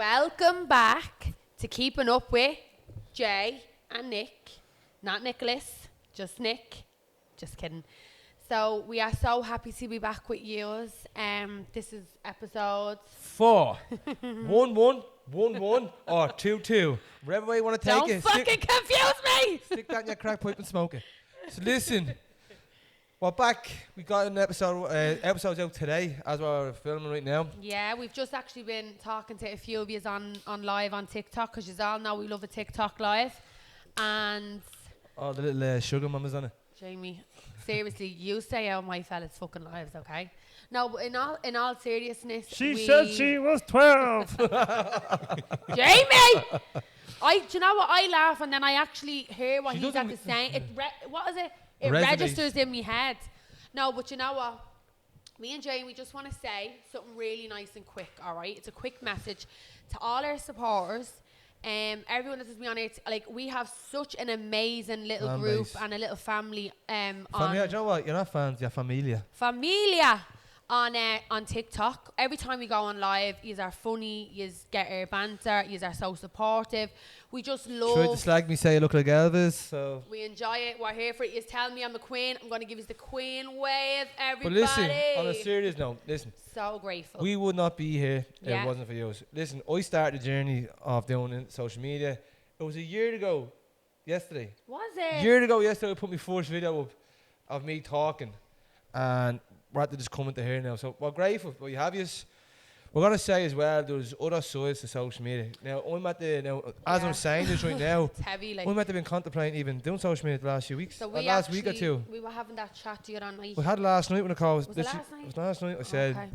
Welcome back to Keeping Up with Jay and Nick. Not Nicholas, just Nick. Just kidding. So we are so happy to be back with you. This is episode 4. 1-1, 1-1, or 2-2. Wherever way you want to take Don't it. fucking confuse me! Stick that in your crack pipe and smoke it. So listen, we're back. We got an episodes out today as we're filming right now. Yeah, we've just actually been talking to a few of you on live on TikTok, because you all know we love a TikTok live. And Oh, the little sugar mamas on it. Jamie, seriously, you stay out of my fella's fucking lives, okay? No, but in all seriousness, She said she was 12. Jamie! Do you know what? I laugh and then I actually hear what She he's doesn't at the saying. What is it? It Resonates. registers in my head. No, but you know what? Me and Jamie just want to say something really nice and quick, all right? It's a quick message to all our supporters. Everyone that has been on it, like, we have such an amazing little Fan group base. and a little family. Familia, do you know what? You're not fans, you're familia. Familia on TikTok. Every time we go on live, yous are funny, yous get our banter, yous are so supportive. We just love. Tried to slag me, say I look like Elvis, so. We enjoy it. We're here for it. Yous tell me I'm a queen. I'm going to give you the queen wave, everybody. But listen, on a serious note, listen. So grateful. We would not be here if Yeah. it wasn't for you. Listen, I started the journey of doing social media. It was a year ago yesterday. Was A it? year ago yesterday, I put my first video up of me talking. And we're at to just coming to here now. So we're grateful. But you have yous. We're going to say as well, there's other sides to social media. Now, as Yeah. I'm saying this right now, It's heavy. Like. we might have been contemplating even doing social media the last few weeks. So or we last week or two. We were having that chat the other night. We had last night when I called. Was it last night? It was last night. I said, Okay.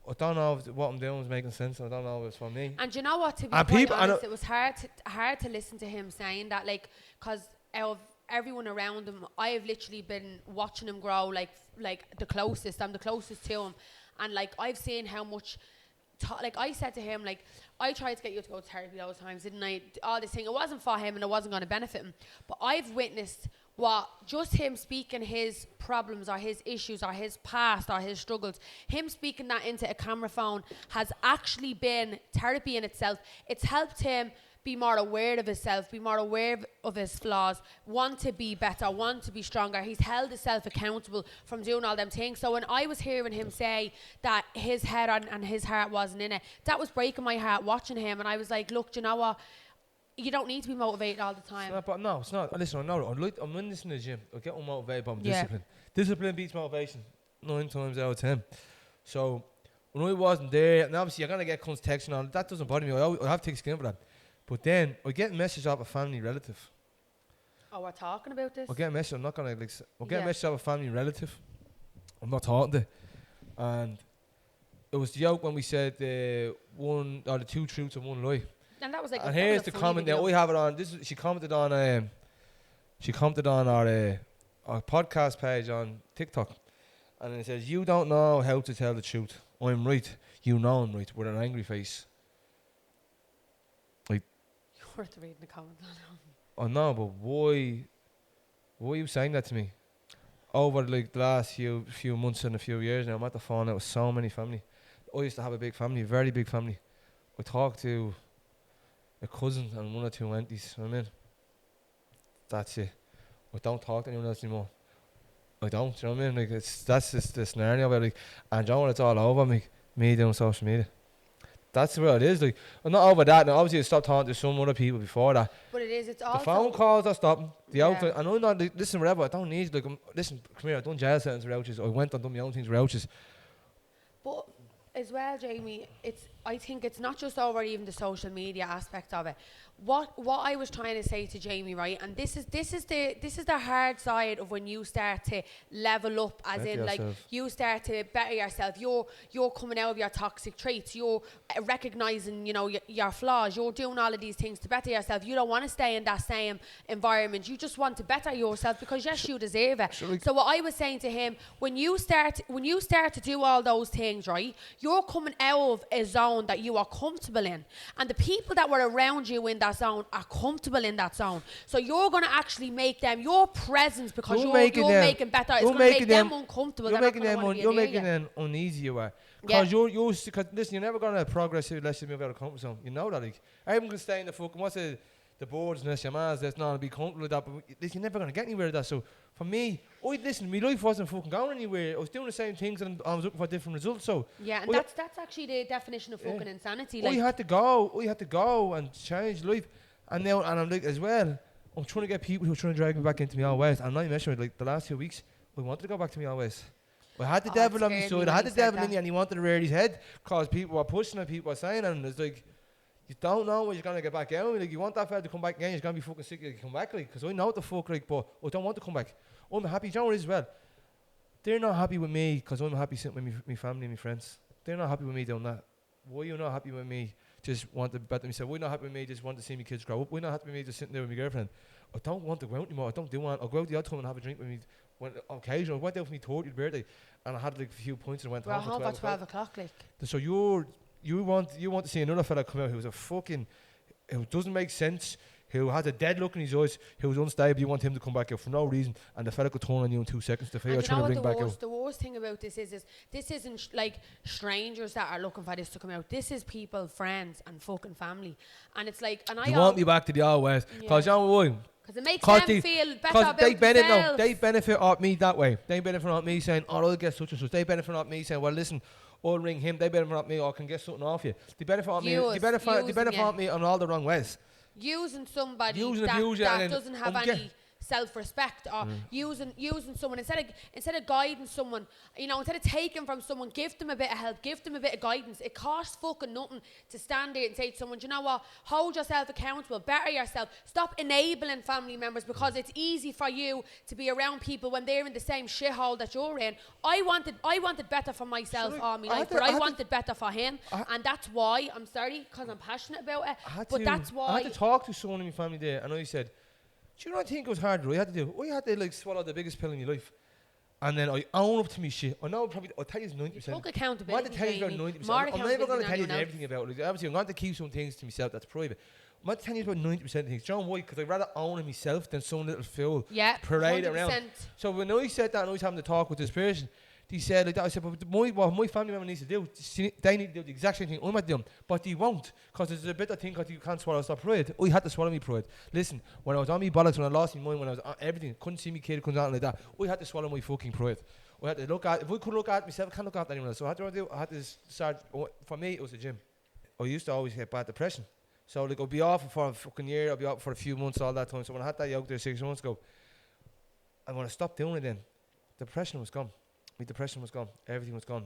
I don't know if what I'm doing is making sense. I don't know if it's for me. And you know what? To be And quite people- I honest, it was hard to listen to him saying that, like, because of everyone around him, I have literally been watching him grow, like the closest. I'm the closest to him, and like I've seen how much. Like I said to him, like, I tried to get you to go to therapy those times, didn't I? All this thing, it wasn't for him and it wasn't going to benefit him. But I've witnessed what just him speaking his problems or his issues or his past or his struggles, him speaking that into a camera phone has actually been therapy in itself. It's helped him be more aware of himself, be more aware of his flaws, want to be better, want to be stronger. He's held himself accountable from doing all them things. So when I was hearing him say that his head and his heart wasn't in it, that was breaking my heart watching him. And I was like, look, do you know what? You don't need to be motivated all the time. No, it's not. Listen, I know it. I'm in this in the gym. I get unmotivated, but I'm Yeah. disciplined. Discipline beats motivation 9 times out of 10. So when I wasn't there, and obviously you're going to get context and all, that doesn't bother me. I have thick skin for that. But then I get a message off a family relative. Oh, we're talking about this? I get a message. I'm not going to I'll get Yeah. a message off a family relative. I'm not talking to. And it was the joke when we said the two truths and one lie. And that was like And that was here's a the funny comment that video. we have it on. She commented on our podcast page on TikTok, and it says, "You don't know how to tell the truth. I'm right. You know I'm right." With an angry face. Worth reading the comments. Oh no, but why are you saying that to me? Over like the last few months and a few years now, I'm at the phone out with so many family. I used to have a big family, very big family. I talked to a cousin and 1 or 2 aunties. You know what I mean? That's it. I don't talk to anyone else anymore. I don't. You know what I mean? Like that's just the scenario about like, and you know what? It's all over me doing social media. That's what it is. Like, I'm not over that. Now, obviously, I stopped talking to some other people before that. But it is. It's The also. phone calls are stopping. The Yeah. outfit. And I'm not like, listen, whatever. I don't need like. Listen, come here. I've done jail sentence with ouches. I went and done my own things with ouches. But as well, Jamie, I think it's not just over even the social media aspect of it. What I was trying to say to Jamie, right, and this is the hard side of when you start to level up, as Better in like yourself. you start to better yourself. You're coming out of your toxic traits. You're recognizing, your flaws. You're doing all of these things to better yourself. You don't want to stay in that same environment. You just want to better yourself because yes, you deserve it. So what I was saying to him, when you start to do all those things, right, you're coming out of a zone that you are comfortable in, and the people that were around you in that zone are comfortable in that zone. So you're going to actually make them, your presence, because you're making better, it's going to make them uncomfortable. You're making them uneasy. Because because listen, you're never going to progress unless you move out of comfort zone. You know that. Like, everyone can stay in the fucking, what's the boards and this, your man's, that's not to be comfortable with that, but listen, you're never going to get anywhere with that. So for me, listen, my life wasn't fucking going anywhere. I was doing the same things and I was looking for different results. So yeah, and that's actually the definition of fucking insanity. Like, we had to go and change life. And now, and I'm like, as well, I'm trying to get people who are trying to drag me back into my old ways. I'm not messing with, like, the last 2 weeks, I wanted to go back to my old ways. I had the devil on my side. I had the devil in me, and he wanted to rear his head because people were pushing and people were saying, and it's like, you don't know when you're going to get back out. Like, you want that fella to come back again, he's going to be fucking sick to come back, like, because I know what the fuck, like, but I don't want to come back. I'm happy. Do you know what it is as well? They're not happy with me because I'm happy sitting with my family and my friends. They're not happy with me doing that. Why are you not happy with me just want to better myself? Why are you not happy with me just want to see my kids grow up? Why are you not happy with me just sitting there with my girlfriend? I don't want to go out anymore. I don't do want. I'll go out the odd time and have a drink with me. Occasionally, I went out for my 30th birthday and I had like a few points and went home for 12 o'clock. Like. So you want to see another fella come out who's who doesn't make sense, who has a dead look in his eyes, who's unstable. You want him to come back out for no reason, and the fella could turn on you in 2 seconds. The fella trying to bring back out. The worst thing about this is this isn't like strangers that are looking for this to come out. This is people, friends, and fucking family. And it's like, and you want me back to the old west, because you know why? Because it makes them feel better about themselves. They benefit off me that way. They benefit off me saying, oh, I'll get such and such. They benefit off me saying, well, listen, I'll ring him. They benefit off me, or I can get something off you. They benefit off me. They benefit off me on all the wrong ways. Using somebody that doesn't have any self-respect, or using someone instead of guiding someone, you know, instead of taking from someone, give them a bit of help, give them a bit of guidance. It costs fucking nothing to stand there and say to someone, you know what, hold yourself accountable, better yourself, stop enabling family members, because it's easy for you to be around people when they're in the same shithole that you're in. I wanted better for myself all my life, but I wanted better for him, and that's why, I'm sorry, because I'm passionate about it, that's why I had to talk to someone in my family there, and I said, do you know what I think it was harder? I had to like swallow the biggest pill in your life. And then I own up to me shit. I know I'll tell you 90%. Fuck accountability. I'm going to tell you about 90%. I'm never going to tell you everything about it. Like, obviously, I'm going to keep some things to myself that's private. I'm going to tell you about 90% of things. Do you know why? Because I'd rather own it myself than some little fool parade 100%. Around. So when I said that and I was having to talk with this person, he said like that. I said, but what my family member needs to do, they need to do the exact same thing I'm at doing, but they won't, because there's a bit of thing because you can't swallow stuff pride. I had to swallow me pride. Listen, when I was on me bollocks, when I lost my mind, when I was on everything, couldn't see me kid, couldn't anything like that, I had to swallow my fucking pride. I had to look at, if I couldn't look at myself, I can't look at anyone else. So I had to start, for me it was the gym. I used to always get bad depression. So like I'd be off for a fucking year, I'd be off for a few months all that time. So when I had that yoke there 6 months ago, and when I stopped doing it then, depression was gone. My depression was gone. Everything was gone.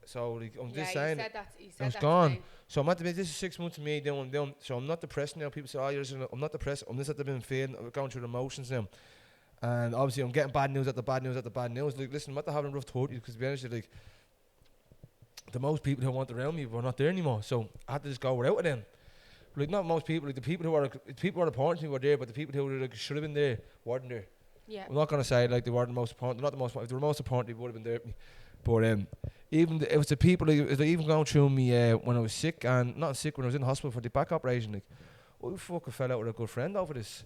So like, I'm just saying, it was gone. Today. So I'm at this is 6 months of me doing. So I'm not depressed now. People say, oh, I'm not depressed. I'm just at the been feeling. I'm going through the emotions now. And obviously I'm getting bad news at the bad news at the bad news. Like, listen, I'm not having a rough 30s, because to be honest, like, the most people who want around me were not there anymore. So I had to just go without them. Like, not most people. Like, the people who are important to me were there, but the people who like, should have been there weren't there. Yeah. I'm not going to say like they weren't the most important. They're not the most. If they were most important, they would have been there with me. But it was the people. Like, it was like even going through me when I was sick, and not sick when I was in hospital for the back operation. Like, I fucking fell out with a good friend over this.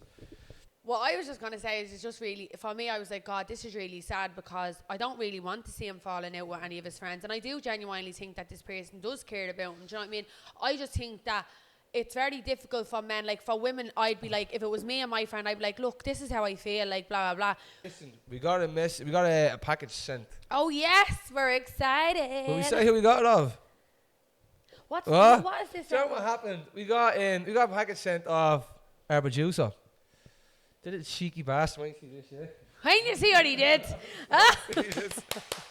What I was just going to say is, it's just really, for me, I was like, God, this is really sad, because I don't really want to see him falling out with any of his friends, and I do genuinely think that this person does care about him. Do you know what I mean? I just think that it's very difficult for men. Like, for women, I'd be like, if it was me and my friend, I'd be like, look, this is how I feel, like, blah, blah, blah. Listen, we got a package sent. Oh, yes, we're excited. Will we say who we got it of? What is this? Do you know what happened? We got a package sent off our producer. Did it cheeky bastard? Can you see what he did?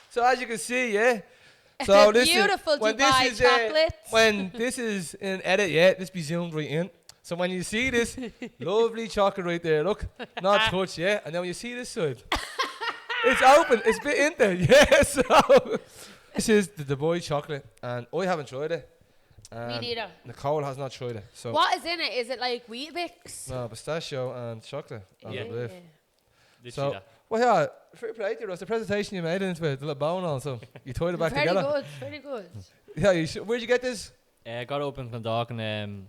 So as you can see, yeah. So this beautiful when Dubai this is chocolate. When this is in edit, yeah, this be zoomed right in. So when you see this lovely chocolate right there, look, not touch, yeah. And then when you see this side, it's open, it's bit in there, yeah. So this is the boy chocolate, and I haven't tried it. Me neither. Nicole has not tried it. So what is in it? Is it like Weetabix? No, pistachio and chocolate. Yeah. I believe. So. Well, yeah, fair play to you. It was the presentation you made into it, the little bone on, so you tied it back together. Very good. Yeah, where'd you get this? I got it up in Clondalk, and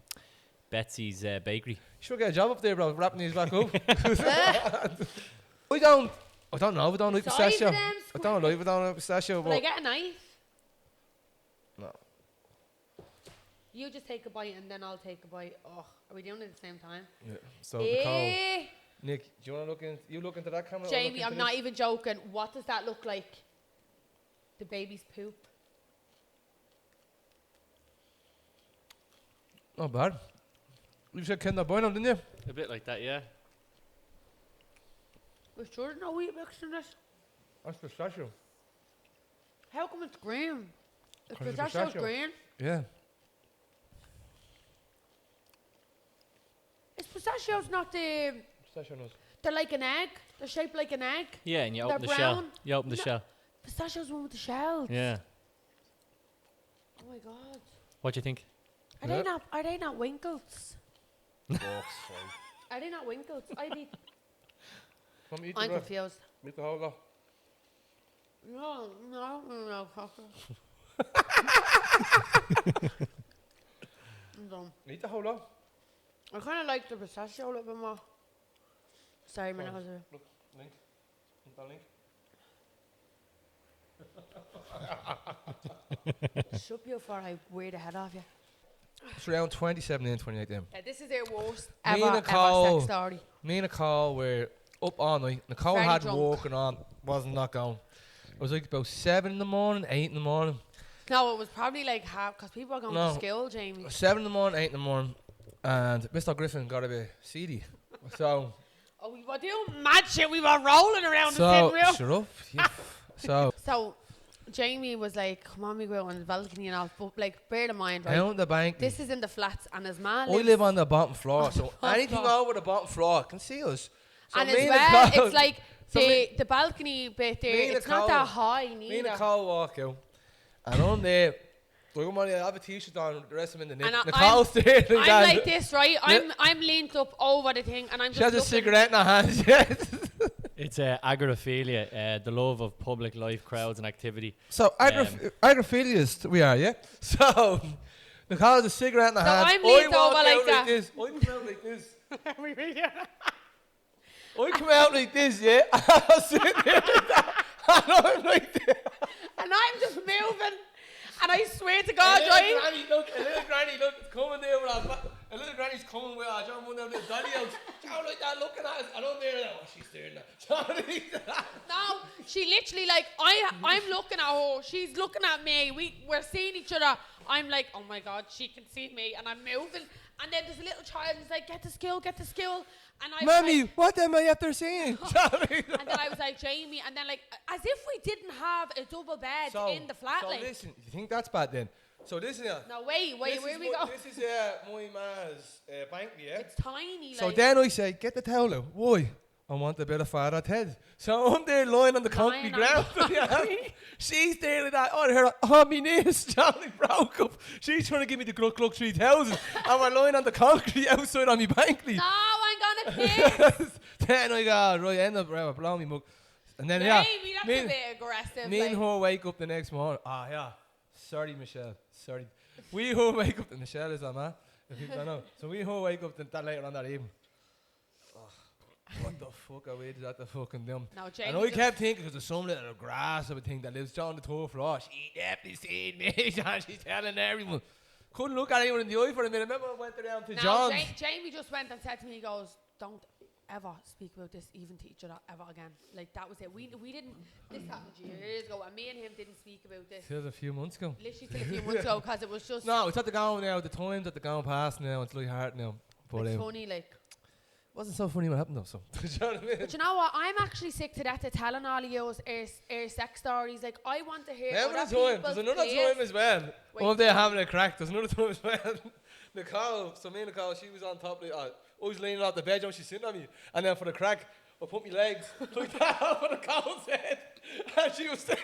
Betsy's bakery. You should get a job up there, bro, wrapping these back up. I don't know if I don't like Size of pistachio. them I don't like if I don't like pistachio, Will I but get a knife? no. You just take a bite and then I'll take a bite. Oh, are we doing it at the same time? Yeah. So Nicole, Eh. Nick, do you want to look into that camera? or look Jamie, into I'm this? not even joking. What does that look like? The baby's poop. Not bad. You said Kinder Bueno, didn't you? A bit like that, yeah. Was sure no wheat mixed in this? That's pistachio. How come it's green? Is 'Cause it's pistachio pistachio. green? Yeah. Is pistachios not the... Pistachio nuts. They're like an egg. They're shaped like an egg. Yeah, and you They're open the shell. brown. You open the No. shell. Pistachios one with the shells. Yeah. Oh my god. What do you think? Are Yeah. they not? Are they not winkles? Fuck's Are they not winkles? I'd eat. Come eat I'm the rest. confused. Eat the whole lot. No, fucker. I'm done. Eat the whole lot. I kind of like the pistachio a little bit more. Sorry, my Thanks. nose. Look, link. Eat that link. Should be before I wear the head off you. It's around 27 and 28 then. This is their worst Me ever, and ever Nicole- sex story. Me and Nicole were up all night. Nicole Very had drunk. walking on, wasn't not going. It was like about 7 in the morning, 8 in the morning. No, it was probably like half because people are going No. to school, Jamie. 7 in the morning, 8 in the morning. And Mr. Griffin got a bit seedy. So, Oh, we were doing mad shit. We were rolling around the so sitting room. shut up. So, So, Jamie was like, "Come on, we go out on the balcony and all." But like, bear in mind, right? down the bank. This is in the flats, and his man. I lives- live on the bottom floor, On so the bottom anything floor. over the bottom floor can see us. So and me as and well, Nicole- it's like so the balcony bit me there. and It's not Nicole- that high Me and neither. Nicole walk out, and on there, look, I'm only, I have a t-shirt on, the rest of them in the And knit. I'm- Nicole's there like I'm that. like this, right? I'm leaned up over the thing, and I'm just. She has a looking. cigarette in her hand. Yes. It's agoraphilia, the love of public life, crowds, and activity. So agrophilias we are, yeah. So Nicole has a cigarette in her So hand. I'm I leaned walk over out like that. this. I come out like this. I come out like this, yeah. I'm sitting there like that. And I'm like this. And I'm just moving, and I swear to A God, little right? granny, look, it's coming there with a little granny's coming with her John, one of them little dolly out. John like that, looking at us, and I'm there like, oh, she's staring at John. No, she literally like I'm looking at her. She's looking at me. We're seeing each other. I'm like, oh my God, she can see me, and I'm moving. And then there's a little child who's like, get to school. And I was Mommy, like, what am I after seeing? and then I was like, Jamie, and then like, as if we didn't have a double bed in the flat. So like, listen, you think that's bad then? So listen here. no, wait, where we go? This is my man's bank, yeah? It's tiny. So like, then I say, get the towel out. Why? I want a bit of fat at head. So I'm there lying on the concrete Lying on ground. the yeah. She's there like that. Oh, her, oh, my knees, Johnny broke up. She's trying to give me the Gluck Gluck 3000. And we're lying on the concrete outside on my bank. no, I'm gonna piss. Then I go, right, end up blowing me mug. And then, yeah. Jamie, that's me a and- bit aggressive. Me and like. her wake up the next morning. Ah, yeah. Sorry, Michelle. Sorry. We her wake up. Michelle is that man. If you don't know. So we her wake up that later on that evening. What the fuck are we at the fucking them? No, And Jamie I just- kept thinking, because there's some little grass of a thing that lives down the top floor. She definitely seen me. John. She's telling everyone. Couldn't look at anyone in the eye for a minute. Remember I went around to No, John's. Jamie just went and said to me, he goes, don't ever speak about this even to each other ever again. Like, that was it. We didn't, this happened years ago, and me and him didn't speak about this. Till a few months ago. Literally till a few months ago, because it was just, No, it's at the going now. The time's at the going past now. It's like hard now. But it's funny, like. wasn't so funny what happened though. So, do you know what I mean? But you know what? I'm actually sick to death of telling all of yours our sex stories. Like, I want to hear Remember other the time? people's There's another place. time as well. Wait. One day having a crack. There's another time as well. Nicole, so me and Nicole, she was on top of the, I was leaning off the bed and she's sitting on me. And then for the crack, I put my legs like that over Nicole's head. And she was still.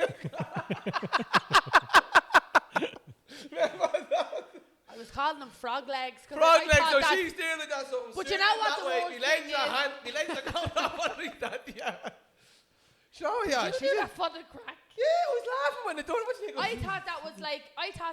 Remember that? I was calling them frog legs. 'cause Frog I legs, thought so that- she's doing like that. So I'm But you sitting know what that the way. worst My legs thing are my legs are going off like that, yeah. Sure, yeah. You She's do in. that for the crack. I was laughing when they done it. What do you think? I thought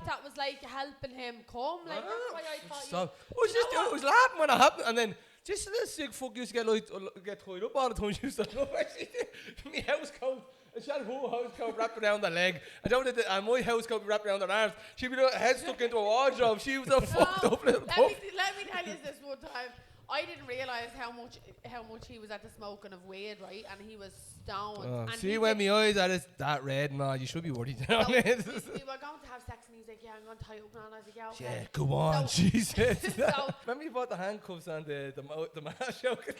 that was like helping him come. Like that's why I thought. Stop. I was laughing when it happened, and then just this sick fuck used to get tied up all the time. She used to love my house coat. And she had her whole house coat wrapped around her leg. And my house coat wrapped around her arms. She'd be head stuck into a wardrobe. She was a fucked up little pup. Let me tell you this one time. I didn't realise how much he was at the smoking of weed, right? And he was stoned. And see when my eyes are that red and all, you should be worried. You know what I mean? We were going to have sex and he was like, yeah, I'm going to tie up now. And I was like, yeah, okay. Yeah, go on, So- she said. So- Remember you bought the handcuffs and the mask choke?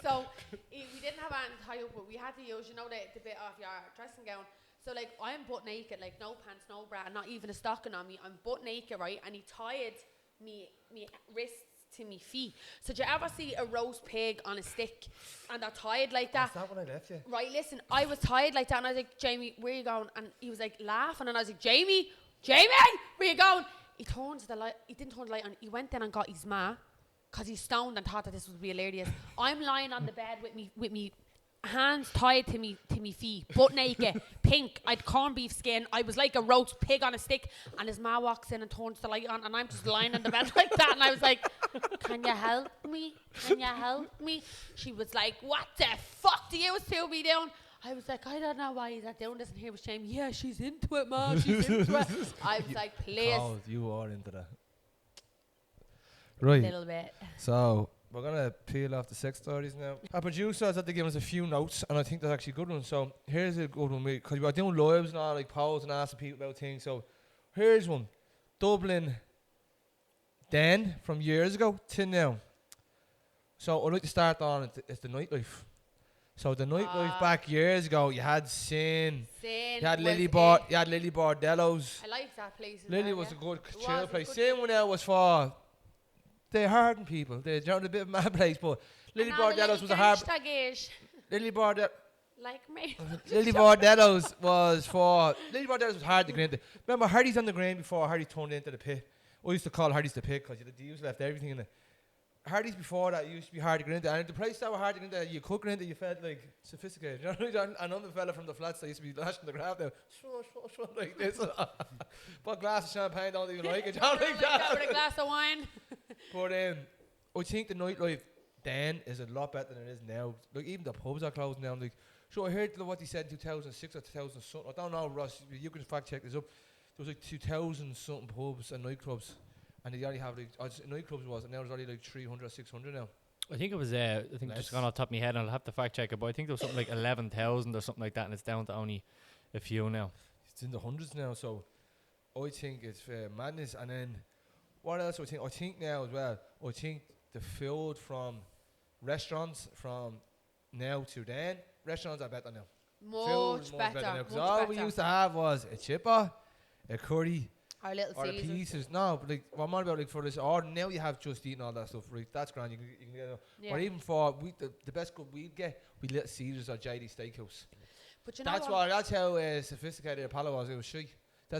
So we didn't have anything to tie up, but we had to use, the bit off your dressing gown. So like I'm butt naked, like no pants, no bra, not even a stocking on me. I'm butt naked, right? And he tied me wrists to me feet. So did you ever see a roast pig on a stick and they're tied like that? Is that when I left you? Right, listen, I was tied like that and I was like, Jamie, where are you going? And he was like laughing and I was like, Jamie, where are you going? He didn't turn the light on. He went in and got his ma, because he's stoned and thought that this would be hilarious. I'm lying on the bed with me hands tied to me feet, butt naked, pink. I'd corned beef skin. I was like a roast pig on a stick. And his ma walks in and turns the light on, and I'm just lying on the bed like that. And I was like, "Can you help me? Can you help me?" She was like, "What the fuck do you two be doing?" I was like, "I don't know why he's not doing this." And here was Jamie. "Yeah, she's into it, ma. She's into it." I was like, "Please." Oh, you are into that. Right. A little bit. So we're gonna peel off the sex stories now. Our producer has had to give us a few notes, and I think that's actually a good one. So here's a good one, because we are doing lives and all, like polls and asking people about things. So here's one: Dublin, then from years ago to now. So I'd like to start on it's the nightlife. So the nightlife back years ago, you had Sin, you had Lily Bordello's. I like that place. Lily was a good chill place. Sin one out was for the hardened people. The bit of mad place, but Lily Bordello's was a hard. Lily Bordello's. Like me. Lily Bordello's was hard to get into. Remember Hardy's on the grain before Hardy turned into the pit. I used to call Hardy's the pit because the used left everything in it. Hardy's before that used to be hard to get into, and the place that were hard to get into, you could get into, you felt like sophisticated. You know what I mean? And another fella from the flats that used to be lashing the grab there, like this. But a glass of champagne, don't even like it. Don't like that. With a glass of wine. But I think the nightlife then is a lot better than it is now. Like even the pubs are closing down. Like, so I heard what he said in 2006 or 2000 something. I don't know, Ross. You can fact check this up. There was like 2,000 something pubs and nightclubs, and they already have like nightclubs was, and now there's already like 300 or 600 now. I think it was. I think just gone off the top of my head, and I'll have to fact check it. But I think there was something like 11,000 or something like that, and it's down to only a few now. It's in the hundreds now. So I think it's madness. And then what else? I think now as well. I think the food from restaurants from now to then, restaurants are better now. Much better now. Because all we used to have was a chipper, a curry, our little or the Caesars. pieces. No, but like what I'm on about, like for this, or now you have just eaten all that stuff. Right, that's grand. You can get it. Yeah. Or even for the best good we'd get, we Little Caesars or JD Steakhouse. But you know That's what? That's how sophisticated Apollo was. It was shy.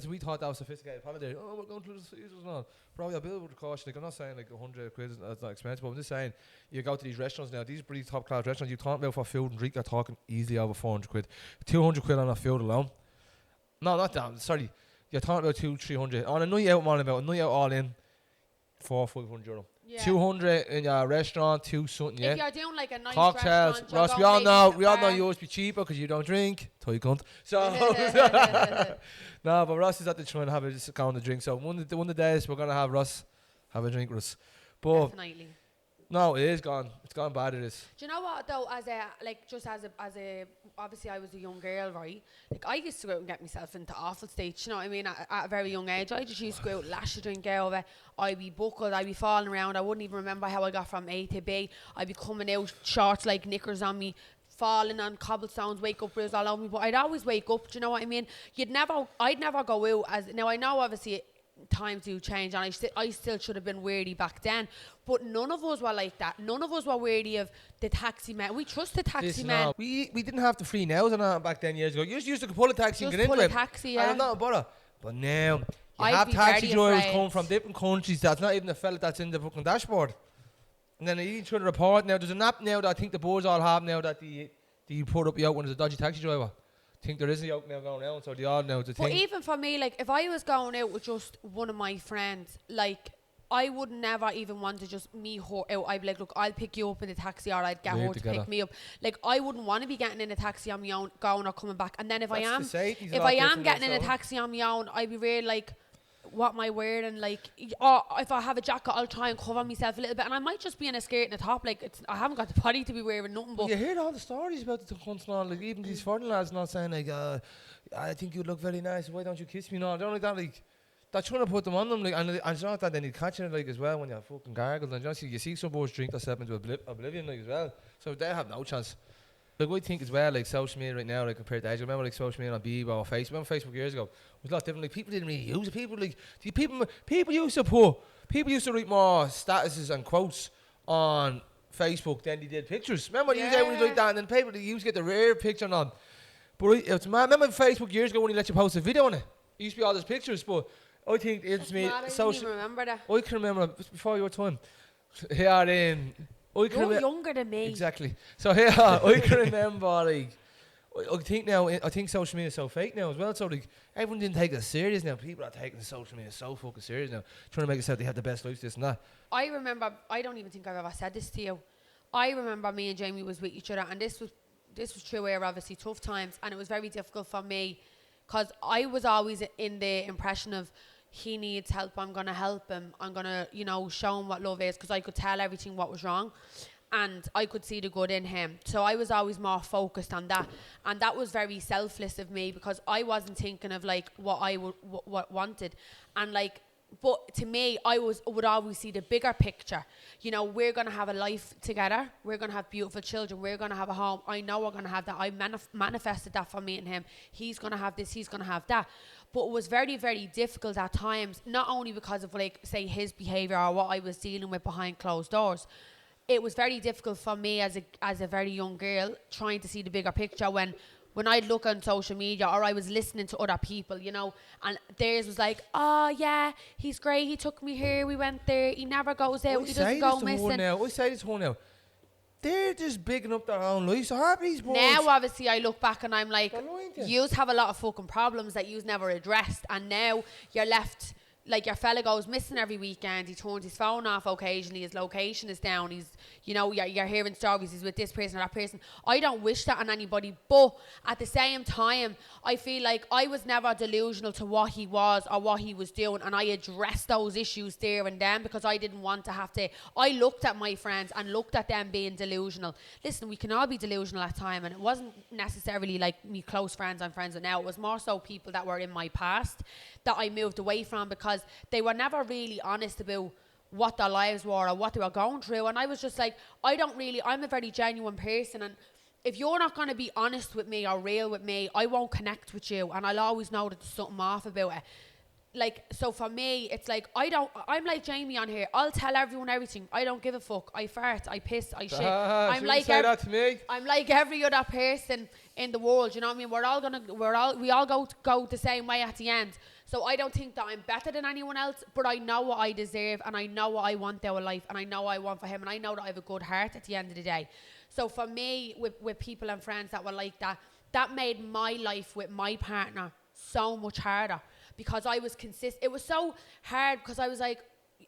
We thought that was sophisticated Apollo there. Oh, we're going to the Caesars and all. Probably a bit with caution. Like I'm not saying like 100 quid that's not expensive, but I'm just saying you go to these restaurants now. These pretty top class restaurants. You talk about for food and drink. They're talking easily over 400 quid, 200 quid on a food alone. No, not that. Sorry, you're talking about 200-300 on a night out. Man, about a night out all in, 400-500 euro. Yeah. 200 in your restaurant, two something. Yeah. If you're doing like a nice Cocktails, restaurant, Ross. We all know yours be cheaper because you don't drink. Toy cunt. So no, but Ross is at the trying to have a go on the drink. So one of the days we're gonna have Ross have a drink with us. But Definitely. no, it is gone. It's gone bad. It is. Do you know what though? As a obviously I was a young girl, right? Like I used to go out and get myself into awful states. You know what I mean? At a very young age, I just used to go out, lash a drink over. I'd be buckled. I'd be falling around. I wouldn't even remember how I got from A to B. I'd be coming out shorts like knickers on me, falling on cobblestones, wake up bruised all over me. But I'd always wake up. Do you know what I mean? I'd never go out as now. I know obviously times do change, and I still should have been weary back then, but none of us were like that. None of us were weary of the taxi man. We trust the taxi man. We didn't have the free nows and that back then years ago. You just used to pull a taxi Just and get pull into a it. taxi, And yeah. I'm not a bother. But now you I'd have be taxi very drivers afraid. come from different countries. That's not even the fella that's in the fucking dashboard. And then they each try to report now. There's an app now that I think the boys all have now that you put up you out when there's a dodgy taxi driver. think there is a yoke now going out, so the odd now to But think. even for me, like, if I was going out with just one of my friends, like, I would never even want to just me out. I'd be like, look, I'll pick you up in the taxi, or I'd get Leave her to together. pick me up. Like, I wouldn't want to be getting in a taxi on my own, going or coming back. And then if I That's am, the safety's a if lot I am different getting in a also. taxi on my own, I'd be really like, what am I wearing? Like, or if I have a jacket, I'll try and cover myself a little bit, and I might just be in a skirt and a top. Like, I haven't got the body to be wearing nothing. But But you hear all the stories about the cunts and all, like even these foreign lads not saying like, I think you look very nice. Why don't you kiss me? No, don't like that. Like, they're trying to put them on them. Like, and it's not that then you catch it like as well when you're fucking gargled. And you see some boys drink themselves into oblivion like as well. So they have no chance. Like I think as well, like social media right now, like compared to age, I remember like social media on Bebo or Facebook. Remember Facebook years ago was a lot different. Like people didn't really use it. People used to write more statuses and quotes on Facebook than they did pictures. Remember you used to like that, and then people they used to get the rare picture on. But it's mad. Remember Facebook years ago when he let you post a video on it? It used to be all those pictures, but I think it's me. I didn't even remember that. I can remember it before your time. Here in. You're younger than me. Exactly. So here, I can remember like. I think now, I think social media is so fake now as well. So like, everyone didn't take it serious now. People are taking social media so fucking serious now, trying to make it sound they have the best life, this and that. I remember. I don't even think I've ever said this to you. I remember me and Jamie was with each other, and this was true. Where obviously tough times, and it was very difficult for me, because I was always in the impression of he needs help. I'm gonna help him. I'm gonna, show him what love is, because I could tell everything what was wrong. And I could see the good in him. So I was always more focused on that. And that was very selfless of me, because I wasn't thinking of like what I what wanted. And like, but to me, I would always see the bigger picture. We're going to have a life together. We're going to have beautiful children. We're going to have a home. I know we're going to have that. I manifested that for me and him. He's going to have this. He's going to have that. But it was very, very difficult at times, not only because of like, say, his behavior or what I was dealing with behind closed doors. It was very difficult for me as a very young girl trying to see the bigger picture when I'd look on social media or I was listening to other people, and theirs was like, oh yeah, he's great, he took me here, we went there, he never goes out, he doesn't go missing. I say this whole now. They're just bigging up their own lives. So happy boys. Now obviously I look back and I'm like, yous have a lot of fucking problems that yous never addressed, and now you're left. Like, your fella goes missing every weekend. He turns his phone off occasionally. His location is down. He's, you're hearing stories. He's with this person or that person. I don't wish that on anybody. But at the same time, I feel like I was never delusional to what he was or what he was doing. And I addressed those issues there and then, because I didn't want to have to. I looked at my friends and looked at them being delusional. Listen, we can all be delusional at time. And it wasn't necessarily like me close friends I'm friends with now. It was more so people that were in my past that I moved away from, because they were never really honest about what their lives were or what they were going through. And I was just like, I'm a very genuine person, and if you're not going to be honest with me or real with me, I won't connect with you, and I'll always know that there's something off about it. Like, so for me, it's like, I'm like Jamie on here. I'll tell everyone everything. I don't give a fuck. I fart, I piss, I shit. I'm like that to me. I'm like every other person in the world, you know what I mean? We all go the same way at the end. So I don't think that I'm better than anyone else, but I know what I deserve, and I know what I want out of life, and I know what I want for him, and I know that I have a good heart at the end of the day. So for me, with people and friends that were like that, that made my life with my partner so much harder, because I was consistent. It was so hard, because I was like,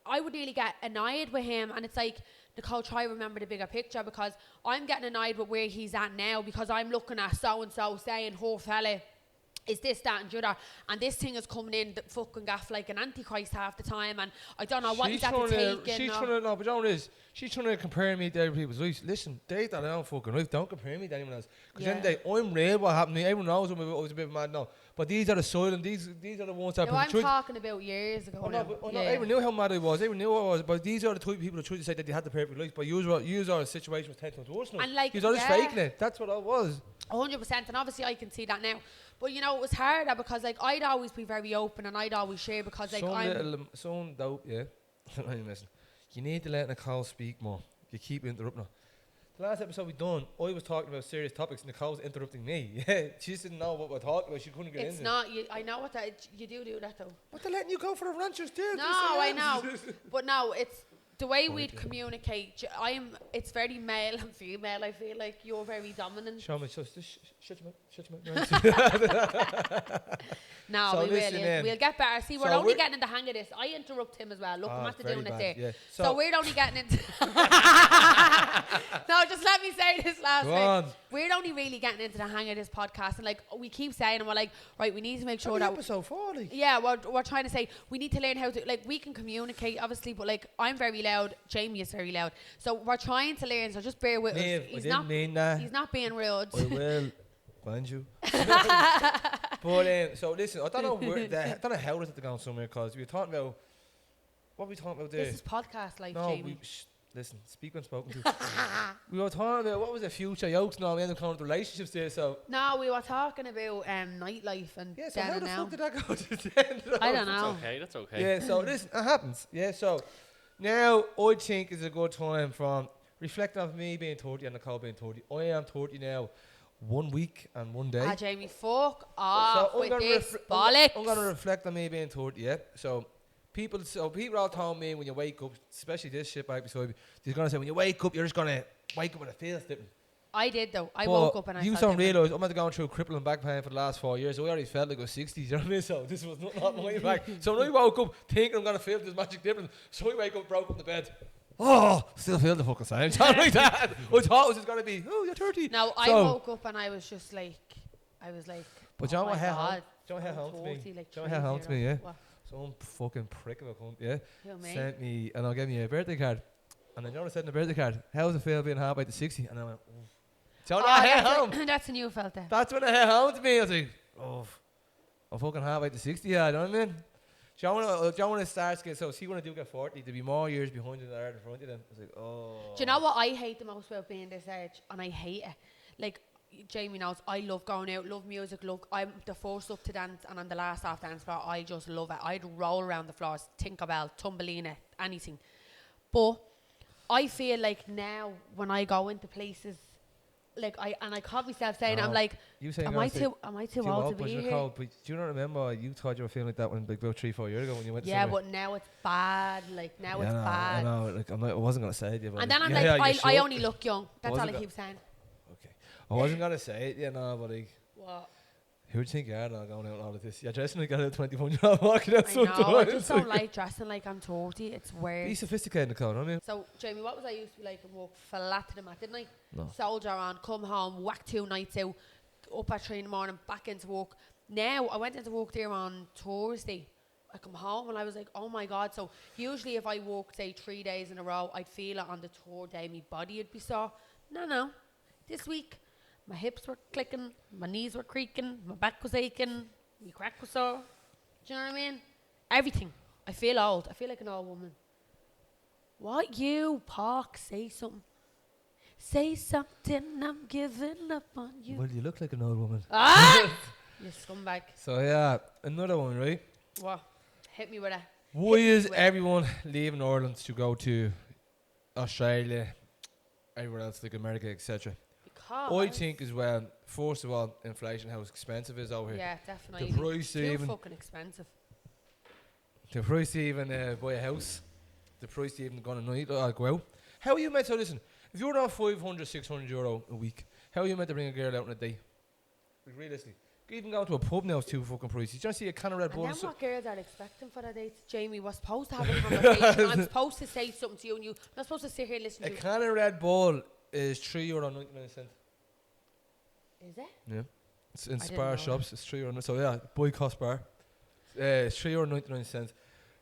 I would nearly get annoyed with him, and it's like, Nicole, try to remember the bigger picture, because I'm getting annoyed with where he's at now, because I'm looking at so-and-so saying, her fella is this, that and the other, and this thing is coming in that fucking gaff like an antichrist half the time, and I don't know what he's at to take. She's trying to, no, but you know what it is? She's trying to compare me to other people's lives. Listen, date that own fucking life. Don't compare me to anyone else. Because then I'm real what happened to me. Everyone knows I was a bit mad now. But these are the silent, these are the ones that... No, I'm talking about years ago. Everyone knew how mad I was. Everyone knew I was. But these are the type of people that try to say that they had the perfect life. But usual situation was 10 times worse now. And like, you're just faking it. That's what I was. 100%. And obviously I can see that now. But it was harder, because like I'd always be very open and I'd always share, because like some doubt, yeah. Listen, you need to let Nicole speak more. You keep interrupting her. The last episode we done, I was talking about serious topics. Nicole's interrupting me. Yeah, she just didn't know what we're talking about. She couldn't get into it. It's not. I know what that. You do that though. But they're letting you go for the ranchers too. No, I know. But no, it's The way we'd communicate, it's very male and female. I feel like you're very dominant. Show me, shut your mouth. No, So we listen will. in. We'll get better. See, we're So only we're- getting in the hang of this. I interrupt him as well. Look, I'm after very doing it bad, there. yeah. So we're only getting into... No, just let me say this last Go bit. on. We're only really getting into the hang of this podcast. And like, we keep saying, and we're like, right, we need to make sure Only that... episode 4, like. Yeah, we're trying to say we need to learn how to, like, we can communicate obviously, but like I'm very loud, Jamie is very loud, so we're trying to learn. So just bear with Niamh, us. I didn't mean that. He's not being rude. I will find you. But so listen, I don't know I don't know how this is going somewhere, because we were talking about what were we talking about there. This is podcast life, No, Jamie. listen, speak when spoken to. We were talking about what was the future yokes, and all we ended up coming to relationships there. So No, we were talking about nightlife and yeah, so then how and the now. fuck did that go to the end? I don't know. That's okay. Yeah, so listen, it happens. Yeah, so now I think is a good time from reflecting on me being 30 and Nicole being 30. I am 30 now, 1 week and 1 day. Jamie, fuck off I'm with gonna this I'm bollocks. going to reflect on me being 30, yeah. So people all told me when you wake up, especially this shit back beside me, they're going to say when you wake up, you're just going to wake up with a feels different. I did though. I But woke up and I you felt don't different. realise I'm not going through crippling back pain for the last 4 years. So I already felt like I was 60, you know what I mean? So this was not my back. So when I woke up thinking I'm going to feel this magic difference, so I wake up, broke up in the bed. Oh, still feel the fucking same. Something like that. I thought it was just going to be, oh, you're 30. No, I So- woke up and I was just like, But you know oh what my hell God, home? Do you know what hell I'm home to me? 40, like Do you know what hell home to me, 30. yeah? What? Some fucking prick of a cunt, yeah? Who, me? Sent me, and I gave me a birthday card. And then you know what I said in the birthday card? How does it feel being halfway to 60? And I went, oh. So when I head home, That's a new felt there. that's when I head home to me. I was like, oh, I'm fucking halfway to 60, yeah, you know what I mean? Do you want to start getting, so see when I do get 40, there'll be more years behind you than there are in front of you then. I was like, oh. Do you know what I hate the most about being this age? And I hate it. Like, Jamie knows, I love going out, love music, I'm the first up to dance and I'm the last off dance floor. I just love it. I'd roll around the floors, Tinkerbell, Tumbelina, anything. But I feel like now when I go into places, like I caught myself saying, No. I'm like, You saying am I too old to be here? Cold, but do you not remember you thought you were feeling like that when like about 3-4 years ago when you went Yeah, somewhere? but now it's bad. Like now Yeah, it's no, bad. I know, like I wasn't gonna say it, yeah, but And then I'm yeah, like, you I should. only look young. That's all I Wasn't keep saying. Okay, I wasn't gonna say it, you know, but like, What? who would you think you are now going out and all of this? You're dressing like a 21-year-old walking out I know. I sometimes. just don't like dressing like I'm 30. It's weird. Be sophisticated, Nicole, you know what I mean? So, Jamie, what was I used to be like and walk flat to the mat, didn't I? No. Soldier on, come home, whack 2 nights out, up at 3 in the morning, back into work. Now, I went into work there on Thursday. I come home and I was like, oh my God. So, usually if I walked, say, 3 days in a row, I'd feel it on the 3rd day. My body would be sore. No. This week, my hips were clicking, my knees were creaking, my back was aching, my crack was sore. Do you know what I mean? Everything. I feel old. I feel like an old woman. What? You, Park, say something. Say something, I'm giving up on you. Well, you look like an old woman. Ah! You scumbag. So yeah, another one, right? What? Hit me with it. Why Hit me is with it. everyone leaving Ireland to go to Australia, everywhere else like America, etc.? I Because... think as well, first of all, inflation, how expensive it is over here. Yeah, definitely. The price to Too even fucking expensive. the price to even buy a house, the price to even go on a night go out. How are you meant to listen? If you're on 500, 600 euro a week, how are you meant to bring a girl out on a day? Like realistically, even going to a pub now is too fucking pricey. You just see a can of Red And Bull. then and so- what girls are expecting for the dates? Jamie, we're supposed to have a conversation. I'm supposed to say something to you and you're not supposed to sit here and listen a to you. can of Red Bull is €3.99. Is it? Yeah, it's in I didn't Spar know shops. It's €3. So yeah, boycott Spar. It's €3.99.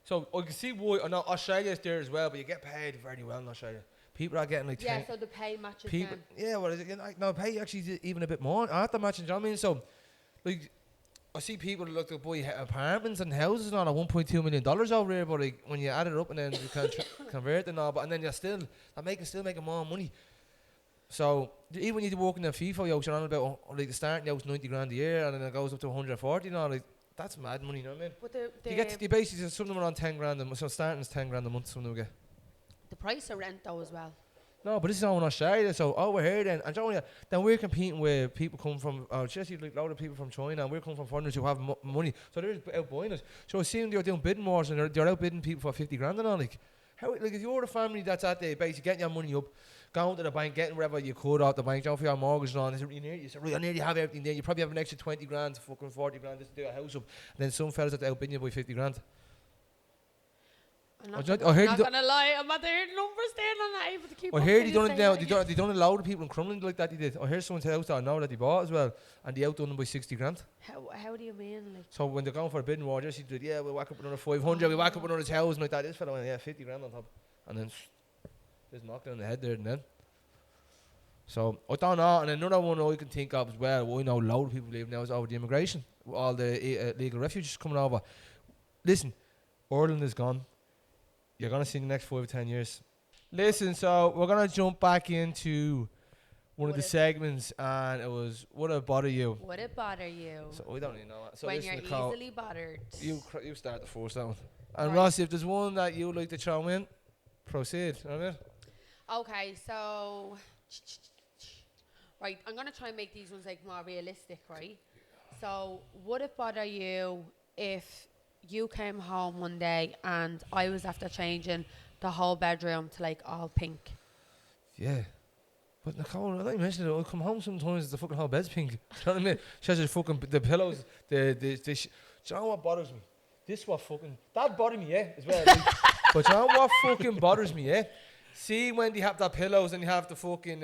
So I can see why. I know Australia's there as well, but you get paid very well in Australia. People are getting like Yeah, so the pay matches people. them. Yeah, well, is it, no, pay actually is even a bit more after matching. Do you know what I mean? So, like, I see people look to buy apartments and houses and all at $1.2 million over here, but like when you add it up and then you can convert it and all, but and then you're still making more money. So even when you work in the FIFA, you're on about like the starting out 90 grand a year, and then it goes up to 140. You know, like that's mad money. You know what I mean? But You get the basically some of them are on 10 grand. So starting is 10 grand a month. Some of them get. the price of rent though as well. No, but this is all in Australia, so over here then, and then we're competing with people come from, especially like a lot of people from China, and we're coming from foreigners who have money, so they're out buying us. So I see them, they're doing bidding wars, and they're outbidding people for 50 grand and all, like, How, like, if you're the family that's at the base, getting your money up, going to the bank, getting whatever you could out the bank, down for your mortgage and all, and you say, right, I nearly have everything there. You probably have an extra 20 grand, fucking 40 grand just to do a house up. And then some fellas have to outbid you by 50 grand. I'm not gonna lie, I'm at the numbers there and I'm not able to keep I up. heard they don't allow the people in Crumlin like that. They did. I heard someone's house that I know that they bought as well, and they outdone them by 60 grand. How do you mean? Like? So when they're going for a bidding war, just did, yeah, we'll whack up another 500, we whack up another 1,000 like that. This fella went, yeah, 50 grand on top, and then just knocked down the head there and then. So I don't know. And another one I can think of as well, I know a load of people leaving now, is over the immigration, all the legal refugees coming over. Listen, Ireland is gone. You're going to see in the next 5 or 10 years. Listen, so we're going to jump back into one of the segments, and it was, would it bother you? Would it bother you? So we don't even know that. So when listen, you're Nicole, easily bothered. You start the first that one. And Right. Ross, if there's one that you would like to throw in, proceed. You know what I mean? Okay, so... Right, I'm going to try and make these ones like more realistic, right? So, would it bother you if you came home one day and I was after changing the whole bedroom to like all pink? Yeah. But Nicole, I mentioned it, I come home sometimes, the fucking whole bed's pink. Do you know what I mean? She has the fucking, the pillows, do you know what bothers me? This what fucking, that bothered me, yeah, as well. Like, but you know what fucking bothers me, yeah? See when they have the pillows and you have the fucking,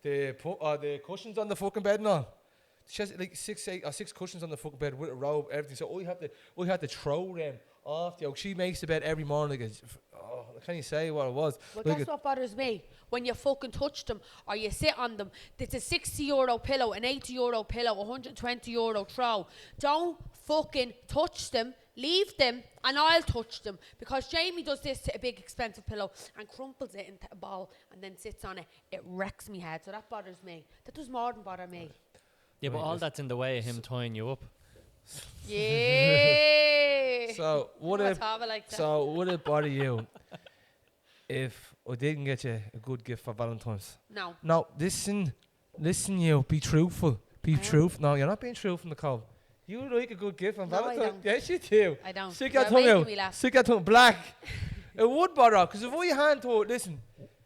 the cushions on the fucking bed and all. She has like 6 cushions on the fucking bed with a robe, everything. So we have to throw them off. She makes the bed every morning. Like, can't you say what it was? Well, like that's what bothers me. When you fucking touch them or you sit on them, it's a €60 pillow, an €80 pillow, €120 throw. Don't fucking touch them. Leave them and I'll touch them, because Jamie does this to a big expensive pillow and crumples it into a ball and then sits on it. It wrecks me head, so that bothers me. That does more than bother me. Yeah, but all that's in the way of him tying you up. Yeah. So would it bother you if I didn't get you a good gift for Valentine's? No. No, listen, you, be truthful. Be truthful. No, you're not being truthful, Nicole. You like a good gift on Valentine's? I don't. Yes, you do. I don't. Stick You're that tongue making me out. laugh. Stick that tongue black. It would bother, because if I hand to it, listen,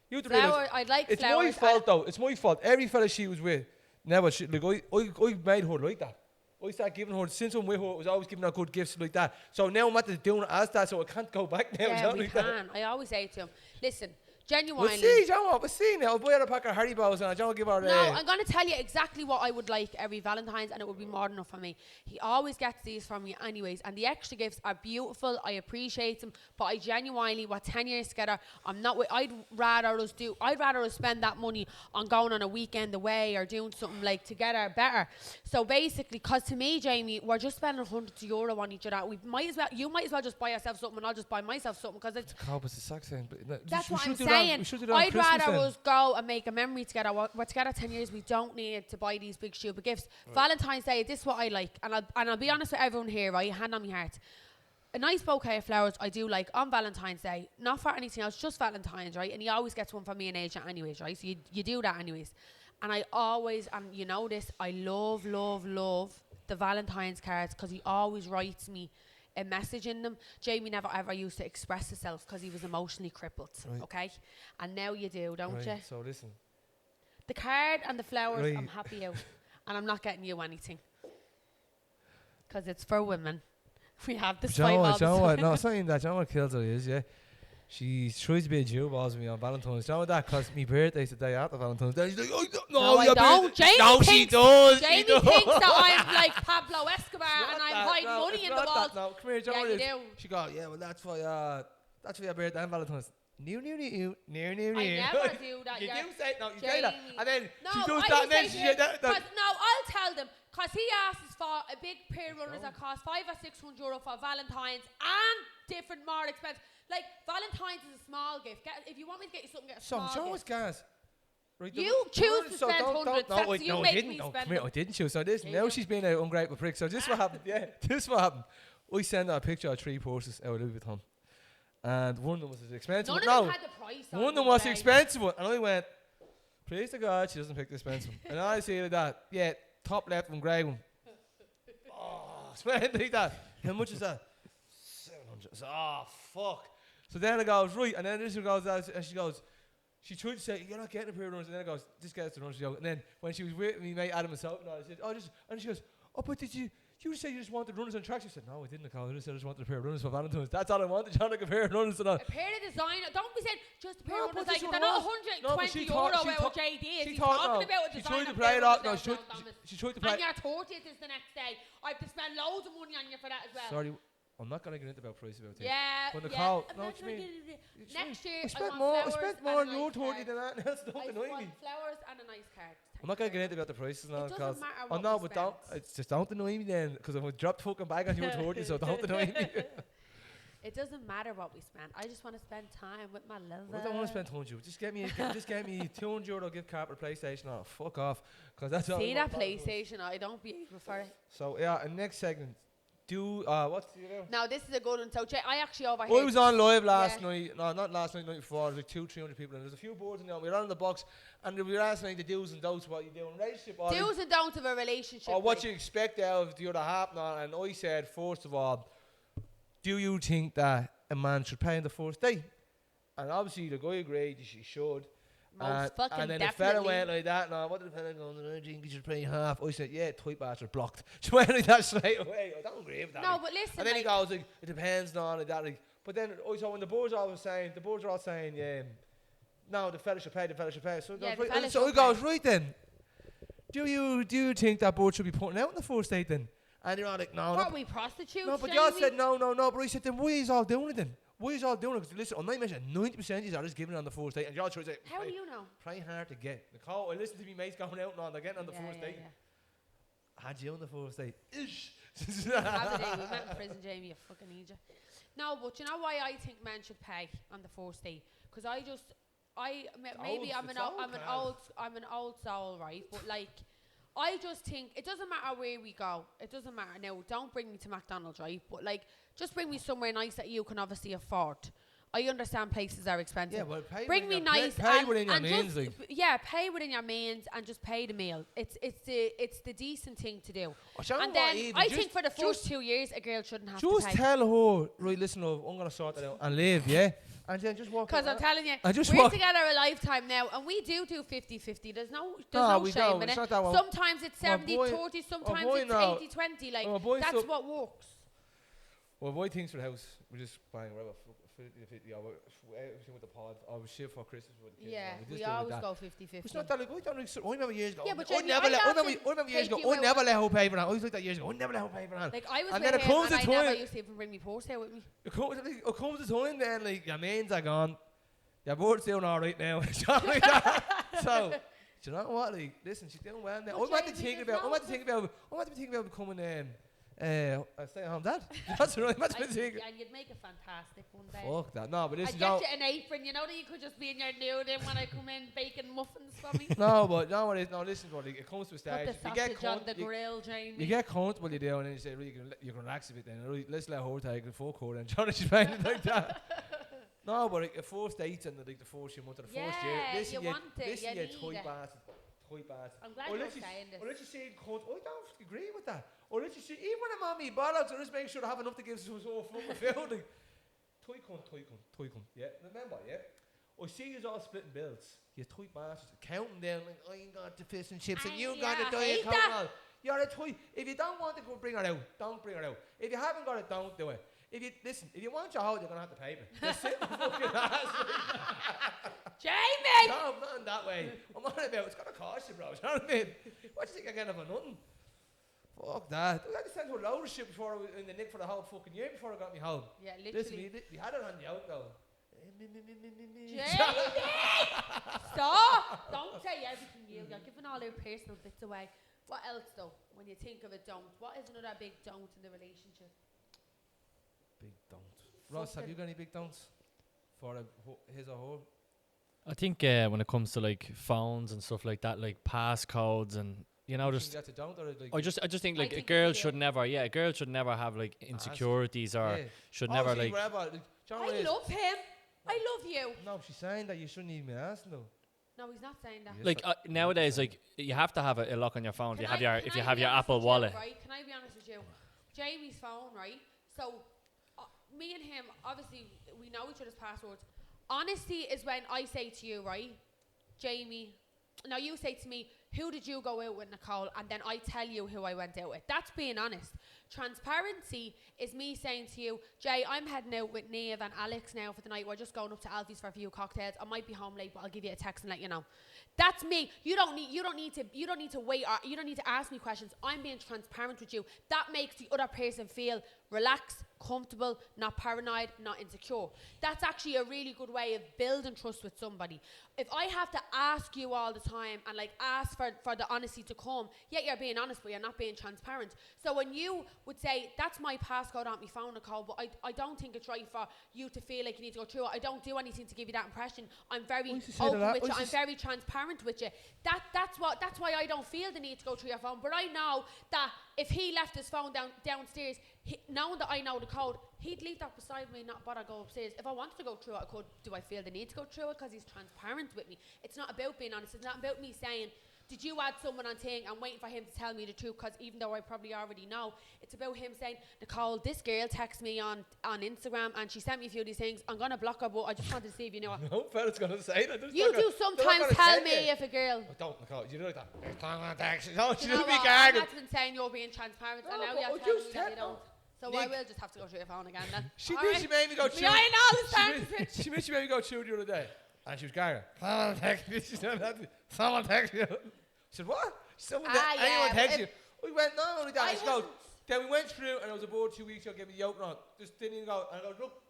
you have to realise, I'd like it's flowers. my fault though. It's my fault. Every fella she was with, never, I made her like that. I started giving her, since I'm with her, I was always giving her good gifts like that. So now I'm at the doing it as that, so I can't go back now. Yeah, we like can. That. I always say to him, listen, We'll genuinely. see, John. We'll see now. I'll buy her a pack of Haribos and I'll give her No, I'm going to tell you exactly what I would like every Valentine's, and it would be more than enough for me. He always gets these from me anyways, and the extra gifts are beautiful. I appreciate them, but I genuinely, we're 10 years together. I'd rather us spend that money on going on a weekend away or doing something like together better. So basically, because to me, Jamie, we're just spending €100 on each other. You might as well just buy yourself something, and I'll just buy myself something, because it's. It's the exact same. That's what I'm saying. I'd rather us go and make a memory together. We're together 10 years. We don't need to buy these big stupid gifts. Right. Valentine's Day, this is what I like. And I'll be honest with everyone here, right? Hand on my heart. A nice bouquet of flowers I do like on Valentine's Day. Not for anything else, just Valentine's, right? And he always gets one from me and Asia anyways, right? So you do that anyways. And I always, and you know this, I love the Valentine's cards, because he always writes me a message in them. Jamie never ever used to express himself because he was emotionally crippled, right. Okay? And now you do, don't you? So listen. The card and the flowers, right. I'm happy out. And I'm not getting you anything. Because it's for women. We have this fight all the time. No, it's not even that. You know what kills her is, yeah? She tries to be a Jew balls with me on Valentine's. Do you know what that? Because my birthday's the day after Valentine's Day. She's like, no, I don't. Jamie she does. Jamie thinks that I'm like Pablo Escobar and I'm hiding money in the walls. No, come here, yeah, you do. She goes, yeah, well, that's for your birthday and Valentine's. New. I never do that. You do say you say that, and then no, she does that, and then she that. No, I'll tell them, because he asks for a big pair of runners that cost €500 or €600 for Valentine's and different more expensive. Like Valentine's is a small gift. If you want me to get you something, get a small gift. Always gas. Right, you choose to spend hundreds. You make me spend them. I didn't choose. So this now she's being an ungrateful prick. So this is what happened. Yeah, this is what happened. I sent her a picture of 3 purses out of Louis Vuitton. And one of them was an expensive one. None of them had the price on one of them was the expensive one. And I went, praise to God, she doesn't pick the expensive one. And I see that, yeah, top left one, grey one. Oh, spend like that. How much is that? 700. Oh, fuck. So then it goes, right, and then this one goes out, and she goes, she tried to say, you're not getting a pair of runners, and then it goes, this gets the runners. And then when she was with me mate Adam and South, and I said, and she goes, oh, but did you say you just wanted runners on tracks? I said, no, I didn't, Nicole. I just said I just wanted a pair of runners for Valentine's. That's all I wanted, John, like a pair of runners and all. A pair of designer. Don't be saying just a pair of runners. but Like, this they're one not was. 120 euro out JD is. She He's thought, talking about a she designer tried to play it off. No, pair of she tried to play And your 40th is the next day. I have to spend loads of money on you for that as well. Sorry, I'm not going to get into about price about things. Yeah, But yeah. Nicole, I'm no, not what you gonna mean? get it. Next year, I spent want more flowers on and a your nice 40 card. than that. That's don't I annoy me. want flowers and a nice card. I'm not going to get into about the prices now. It doesn't matter Oh what no, we but don't. spend. It's just don't annoy me then, because I'm going to drop the fucking bag on your 40, so don't annoy me. It doesn't matter what we spend. I just want to spend time with my lover. I don't want to spend 200 euros. Just get me 200 euro gift card for PlayStation. Oh, fuck off. Because that's all. See that PlayStation? I don't be able for it. So yeah, and next segment. What's the do? Now this is a good one. So I actually overheard. I was on live last night. No, not last night. Night before. There was like 200-300 people, and there's a few boards in there. We were on in the box, and we were asking like the do's and don'ts what you do in a relationship. Do's and don'ts of a relationship. Or what you expect out of the other half. And I said, first of all, do you think that a man should pay on the first date? And obviously the guy agreed he should. Most fucking and then definitely. the fella went like that. No, what did the fella go? I think you should pay half. I said, yeah, tight bastard blocked. She went like that straight away. I don't agree with that. No, but listen. And then he goes like, it depends on like that. Like, but then I saw when the boards are all saying, no, the fella should pay. So it Yeah, goes, the right. fella So should it goes pay. right then. Do you think that board should be putting out on the first date then? And you're all like, no. What no, are we prostitutes? no, but Jamie? y'all said no. But I said, then why is all doing it then? Why is all doing it? Because listen, on my mission, 90% of you are just giving it on the first date. And y'all try to say, How do you know? try hard to get. Nicole, I listen to me mates going out and on, they're getting on the first date. Yeah. Had you on the first date? Ish. Have a day. We met in prison, Jamie. You fucking need you. No, but you know why I think men should pay on the first date? Because maybe I'm an old soul, right? But like, I just think it doesn't matter where we go. It doesn't matter. Now, don't bring me to McDonald's, right? But like, just bring me somewhere nice that you can obviously afford. I understand places are expensive. Yeah, well, pay bring me within your- nice. pay and, within your and means, just, like. yeah, pay within your means and just pay the meal. It's the decent thing to do. Oh, And then I think for the first 2 years, a girl shouldn't have to Just pay. tell her, right, listen, love, I'm going to sort that out and live, yeah? And then just walk Because out. I'm telling you, I just we're walk- together a lifetime now, and we do 50-50. There's no we shame don't. in It's it. not that one. Sometimes it's My boy- 70-30, sometimes boy it's now- 80-20. Like, my boy that's so- what works. Well, boy thinks for the house, we're just buying whatever, 50, everything with the pod. I was shit for Christmas with the kids. Yeah, just we do it always that. go 50-50. It's not that like, I remember years ago. Yeah, but I Jamie, never I let, I often remember years take ago, you I never out- let her pay for that. I always like that years ago, I never let her pay for that. Like, I was and with then it him, comes and to I never time, used to even bring me purse out with me. it comes to time then, like, your mains are gone, your board's doing alright now. Like that. So, do you know what, like, listen, she's doing well now. But I'm not to Jamie, think there's about, no becoming, becoming, a stay-at-home dad. That's what I'm thinking. And you'd make a fantastic one day. Fuck that. No, but I'd listen, get you an apron, you know that you could just be in your nude in when I come in baking muffins for me. no, but no, what it is, no, listen, but it comes to a Put stage. the If you get sausage on the you, grill, Jamie. you get comfortable, you do, and then you say, really, you can relax a bit then. Really, let's let her take it, fuck her, and Johnny, she's playing it like that. No, but like, the first dates and the first few months of the first year, Yeah, listen, you want it, listen, you you need toy it. bastard. Toy bastard. I'm glad you're saying this. Or let's just say, cunt, I don't agree with that. Or let's just say, even when I'm on me bollocks, I just make sure I have enough to give some sort of fucking food. Like, toy cunt. Yeah, remember, yeah? I see you all splitting bills. You toy bastards. Counting down, like, I ain't got the fish and chips, and you got the I diet hate coke that. and all. You're a toy. If you don't want to go bring her out, don't bring her out. If you haven't got it, don't do it. If you want your hoe, you're gonna have to pay me. Just sit in the fucking ass. Jamie! No, I'm not in that way. I'm on about it's gonna cost you, bro. You know what I mean? What do you think you're getting for nothing? Fuck that. I had to send her a load of shit before I was in the nick for the whole fucking year before I got me home. Yeah, Listen, literally. we had it on the out though. Jamie! Stop! Don't say everything you're giving all our personal bits away. What else though, when you think of a don't? What is another big don't in the relationship? Big don't. Ross, have you got any big don'ts for his or her? I think when it comes to like phones and stuff like that, like passcodes and you know, You just think that's a don't or like I just think I like think a it's girl a should never, a girl should never have like insecurities or yeah. should Oh, never see, like. whatever, like, John, what I it is- love him. I love you. No, she's saying that you shouldn't even be asking though. No, he's not saying that. Yes. Like nowadays, like you have to have a lock on your phone if Can you have I- your can if I you have be your honest Apple with you, Wallet. right? Can I be honest with you? Jamie's phone, right? So me and him, obviously, we know each other's passwords. Honesty is when I say to you, right, Jamie, now you say to me, who did you go out with, Nicole? And then I tell you who I went out with. That's being honest. Transparency is me saying to you, Jay, I'm heading out with Neve and Alex now for the night. We're just going up to Alfie's for a few cocktails. I might be home late, but I'll give you a text and let you know. That's me. You don't need to wait, or you don't need to ask me questions. I'm being transparent with you. That makes the other person feel relaxed, comfortable, not paranoid, not insecure. That's actually a really good way of building trust with somebody. If I have to ask you all the time and like ask for the honesty to come, yeah, you're being honest, but you're not being transparent. So when you would say, that's my passcode on my phone, Nicole, but I don't think it's right for you to feel like you need to go through it. I don't do anything to give you that impression. I'm very open with you. I'm very transparent with you. That's why I don't feel the need to go through your phone. But I know that if he left his phone downstairs, knowing that I know the code, he'd leave that beside me, not bother go upstairs. If I wanted to go through it, I could. Do I feel the need to go through it? Because he's transparent with me. It's not about being honest. It's not about me saying, did you add someone on thing and waiting for him to tell me the truth? Because even though I probably already know, it's about him saying, Nicole, this girl texted me on Instagram and she sent me a few of these things. I'm going to block her, but I just wanted to see if you know what. No fella's going to say that. You do sometimes tell me if a girl. Oh, don't, Nicole. You do like that. No, you know what? I'm not been saying you're being transparent, and now you're telling me that you don't. So I will just have to go through your phone again then. She made me go through. Behind all the time. She made me go through the other day. And she was going, someone text me. She said, someone text me. I said, what? Anyone text you? We went, no, only that. She goes, then we went through and I was aboard 2 weeks ago, gave me the yoke on. Just didn't even go. And I go, look,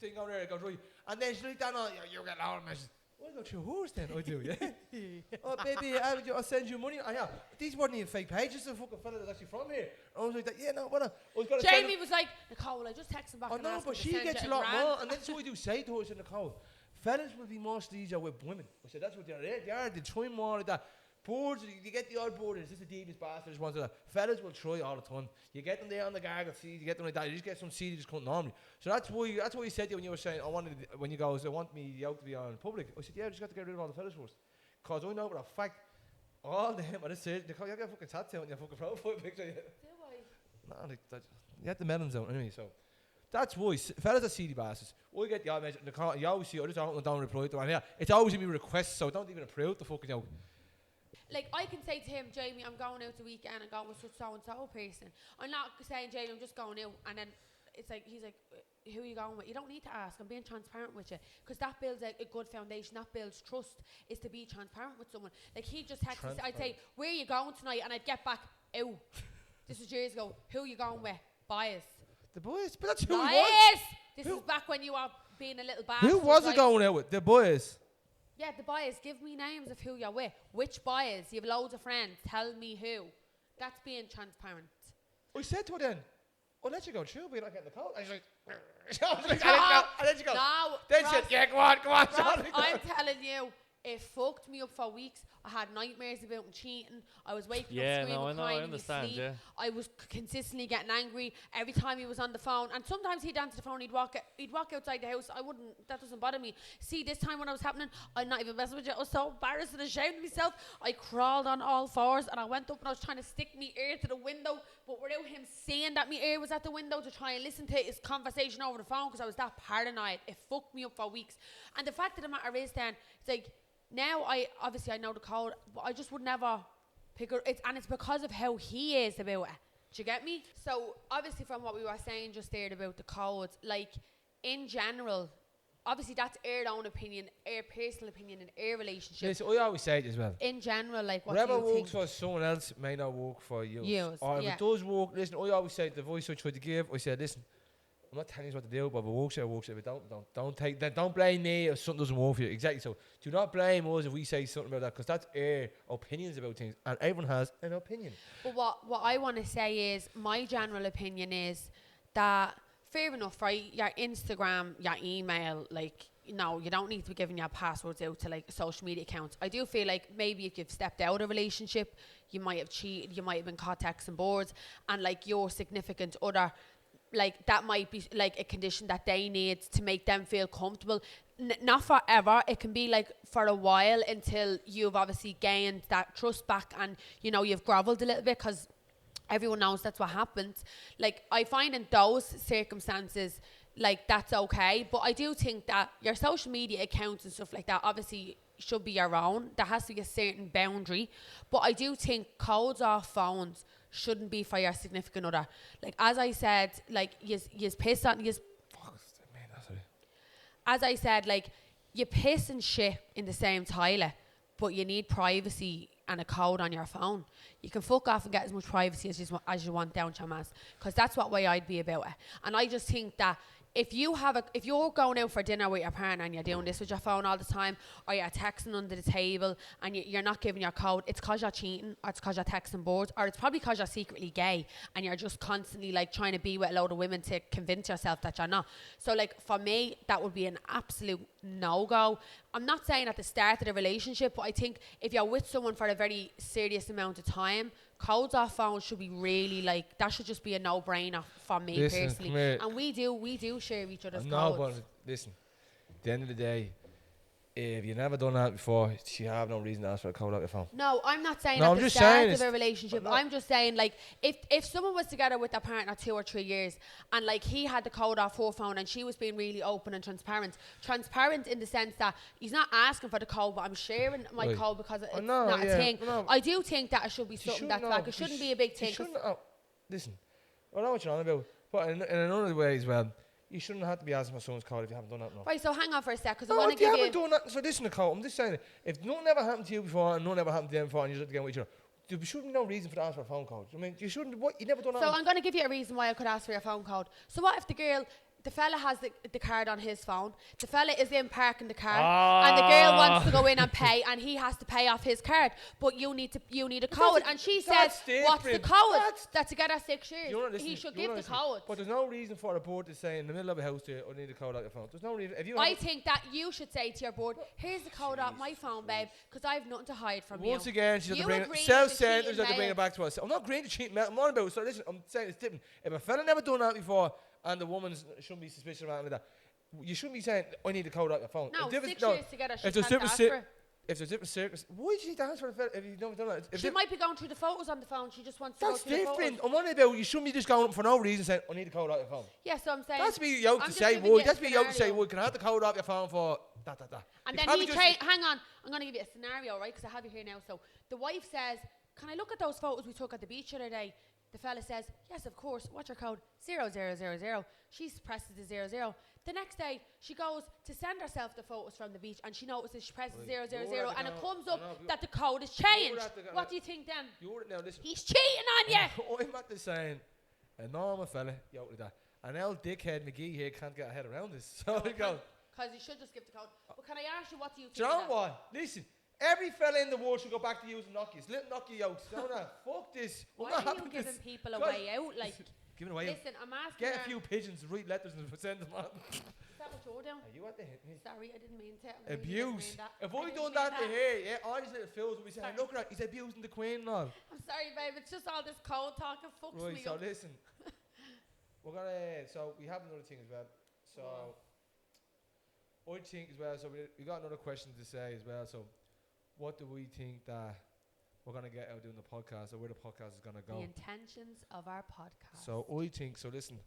didn't go there. I go, right. And then she looked down on, you get all the messages. I go through whores then. I do, yeah. Oh, baby, I'll send you money. Yeah. These weren't even fake pages. The fucking fella that's actually from here. I was like, yeah, no, what? Jamie was like, Nicole, will I just text him back? Oh, no, but she gets a lot more. And that's what we do say to her, said Nicole. Fellas will be more sleazy with women. I said, that's what they are. They try more like that. Boards, you get the odd board, is this a devious bastard, just wants that. Fellas will try all the time. You get them there on the gargle seat, you get them like that, you just get some seed, you just couldn't normally. So that's what you said to you when you were saying, when you go, I want me out to be on public. I said, yeah, I just got to get rid of all the fellas first. Because I know for a fact, all them, and I said, you got a fucking tattoo on your fucking profile picture. Do I? No, you have the melons out anyway, so. That's why fellas are seedy bastards. I get the odd message, you always see, I just don't reply to one. Yeah, it's always in my requests, so I don't even approve the fucking joke. Like, I can say to him, Jamie, I'm going out the weekend and going with such so-and-so person. I'm not saying, Jamie, I'm just going out. And then it's like, he's like, who are you going with? You don't need to ask. I'm being transparent with you. Because that builds a good foundation. That builds trust, is to be transparent with someone. Like, he just texted, I'd say, where are you going tonight? And I'd get back, ew. This was years ago. Who are you going with? Bias. The boys? But that's who Bias! he was. This is back when you were being a little bastard. Who was it going out with? The boys. Yeah, the buyers. Give me names of who you're with. Which buyers? You have loads of friends. Tell me who. That's being transparent. I said to her then, I'll let you go through, but you're not getting the code. I was like, I'll let you go. No, then she said, yeah, go on. Ross, I'm telling you, it fucked me up for weeks. I had nightmares about him cheating. I was waking up screaming, crying in my sleep. Yeah. I was consistently getting angry every time he was on the phone. And sometimes he'd answer the phone, he'd walk outside the house. That doesn't bother me. See, this time when it was happening, I'm not even messing with you. I was so embarrassed and ashamed of myself. I crawled on all fours and I went up and I was trying to stick my ear to the window, but without him seeing that my ear was at the window, to try and listen to his conversation over the phone, because I was that paranoid. It fucked me up for weeks. And the fact of the matter is then, it's like, now I know the code, but I just would never pick it. And it's because of how he is about it. Do you get me? So obviously, from what we were saying just there about the codes, like in general, obviously that's our own opinion, our personal opinion in our relationship. Yes, I always say it as well. In general, like what whatever do you works for someone else may not work for you. Or if yeah. it does work, listen, I always say the voice I try to give, I said, listen, I'm not telling you what to do, but if it works, it works. If it don't blame me if something doesn't work for you. Exactly. So do not blame us if we say something about that, because that's our opinions about things, and everyone has an opinion. But what I want to say is, my general opinion is that, fair enough, right? Your Instagram, your email, like, no, you don't need to be giving your passwords out to like social media accounts. I do feel like maybe if you've stepped out of a relationship, you might have cheated, you might have been caught texting boards, and like your significant other, like that might be like a condition that they need to make them feel comfortable. Not forever. It can be like for a while until you've obviously gained that trust back and, you know, you've grovelled a little bit, because everyone knows that's what happens. Like, I find in those circumstances, like, that's okay. But I do think that your social media accounts and stuff like that obviously should be your own. There has to be a certain boundary. But I do think codes off phones shouldn't be for your significant other. Like, as I said, like, yous piss on, yous, as I said, like, you piss and shit in the same toilet, but you need privacy and a code on your phone. You can fuck off and get as much privacy as you want down your ass, because that's what way I'd be about it. And I just think that if you're going out for dinner with your partner and you're doing this with your phone all the time, or you're texting under the table and you're not giving your code, it's because you're cheating, or it's because you're texting boards, or it's probably because you're secretly gay and you're just constantly like trying to be with a load of women to convince yourself that you're not. So like, for me, that would be an absolute no-go. I'm not saying at the start of the relationship, but I think if you're with someone for a very serious amount of time, codes off phones should be really, like, that should just be a no-brainer for me. Listen, personally. And we do share each other's codes. No, but listen, at the end of the day, if you've never done that before, you have no reason to ask for a code out your phone. No, I'm not saying at the start of a relationship. I'm just saying, like, if someone was together with their partner 2 or 3 years and, like, he had the code off her phone and she was being really open and transparent in the sense that he's not asking for the code, but I'm sharing my code because it's not a thing. No. I do think that it should be something that's like, it shouldn't be a big thing. Listen, I know what you're on about, but in another way as well, you shouldn't have to be asking for someone's code if you haven't done that. No. Right, so hang on for a sec, because I want to give you... you haven't done that for this in the code. I'm just saying, if nothing ever happened to you before and nothing ever happened to them before and you just get with each other, there shouldn't be no reason for to ask for a phone code. I mean, you shouldn't... What? You never done that. So I'm going to give you a reason why I could ask for your phone code. So what if the fella has the card on his phone, the fella is in parking the car, and the girl wants to go in and pay, and he has to pay off his card, but you need a code, and she says, what's the code? That's together 6 years. He should give the code. But there's no reason for a board to say in the middle of a house there, I need a code out your phone. There's no reason. I think that you should say to your board, here's the code out my phone, babe, because I have nothing to hide from you. Once again, she's to bring it, self-centered, to bring it back to us. I'm not agreeing to cheating. I'm not about it. So listen, I'm saying it's different. If a fella never done that before, and the woman shouldn't be suspicious around like that, you shouldn't be saying, I need a code out your phone. No, 6 years together, she can't ask for it. If there's different circumstances, why do you need to ask for a fella if you've never done that? She might be going through the photos on the phone, she just wants to go through the photos. That's different. I'm on about, you shouldn't be just going up for no reason saying, I need a code out your phone. Yeah, so I'm saying... That's me yoke to say, why? That's me yoke to say, why? Can I have the code out your phone for that? And then hang on, I'm going to give you a scenario, right? Because I have you here now. So the wife says, can I look at those photos we took at the beach the other day? The fella says, yes, of course. What's your code? 0000. She presses the 00. The next day, she goes to send herself the photos from the beach, and she notices she presses 000, and it comes up that the code is changed. What do you think then? He's cheating on you. I'm not just saying, a normal fella, like that. An old dickhead McGee here can't get a head around this. So he goes. Because you should just give the code. But can I ask you, what do you think? Do you know what? Listen. Every fella in the world should go back to using Nokias. Little Nokia yokes. No, fuck this. Why are you giving people a way out? Like, giving away. Listen, I'm asking. Get a few pigeons, write letters, and send them on. Is that what you're doing? Are you at the hit me? Sorry, I didn't mean to. Abuse. If I done that to her, all these little fools will be saying, look at that, he's abusing the Queen and all. I'm sorry, babe. It's just all this cold talk and fucks me up. Right, so listen. So we have another thing as well. So, I think as well, so we got another question to say as well. So, what do we think that we're going to get out doing the podcast, or where the podcast is going to go? The intentions of our podcast. So I think, listen,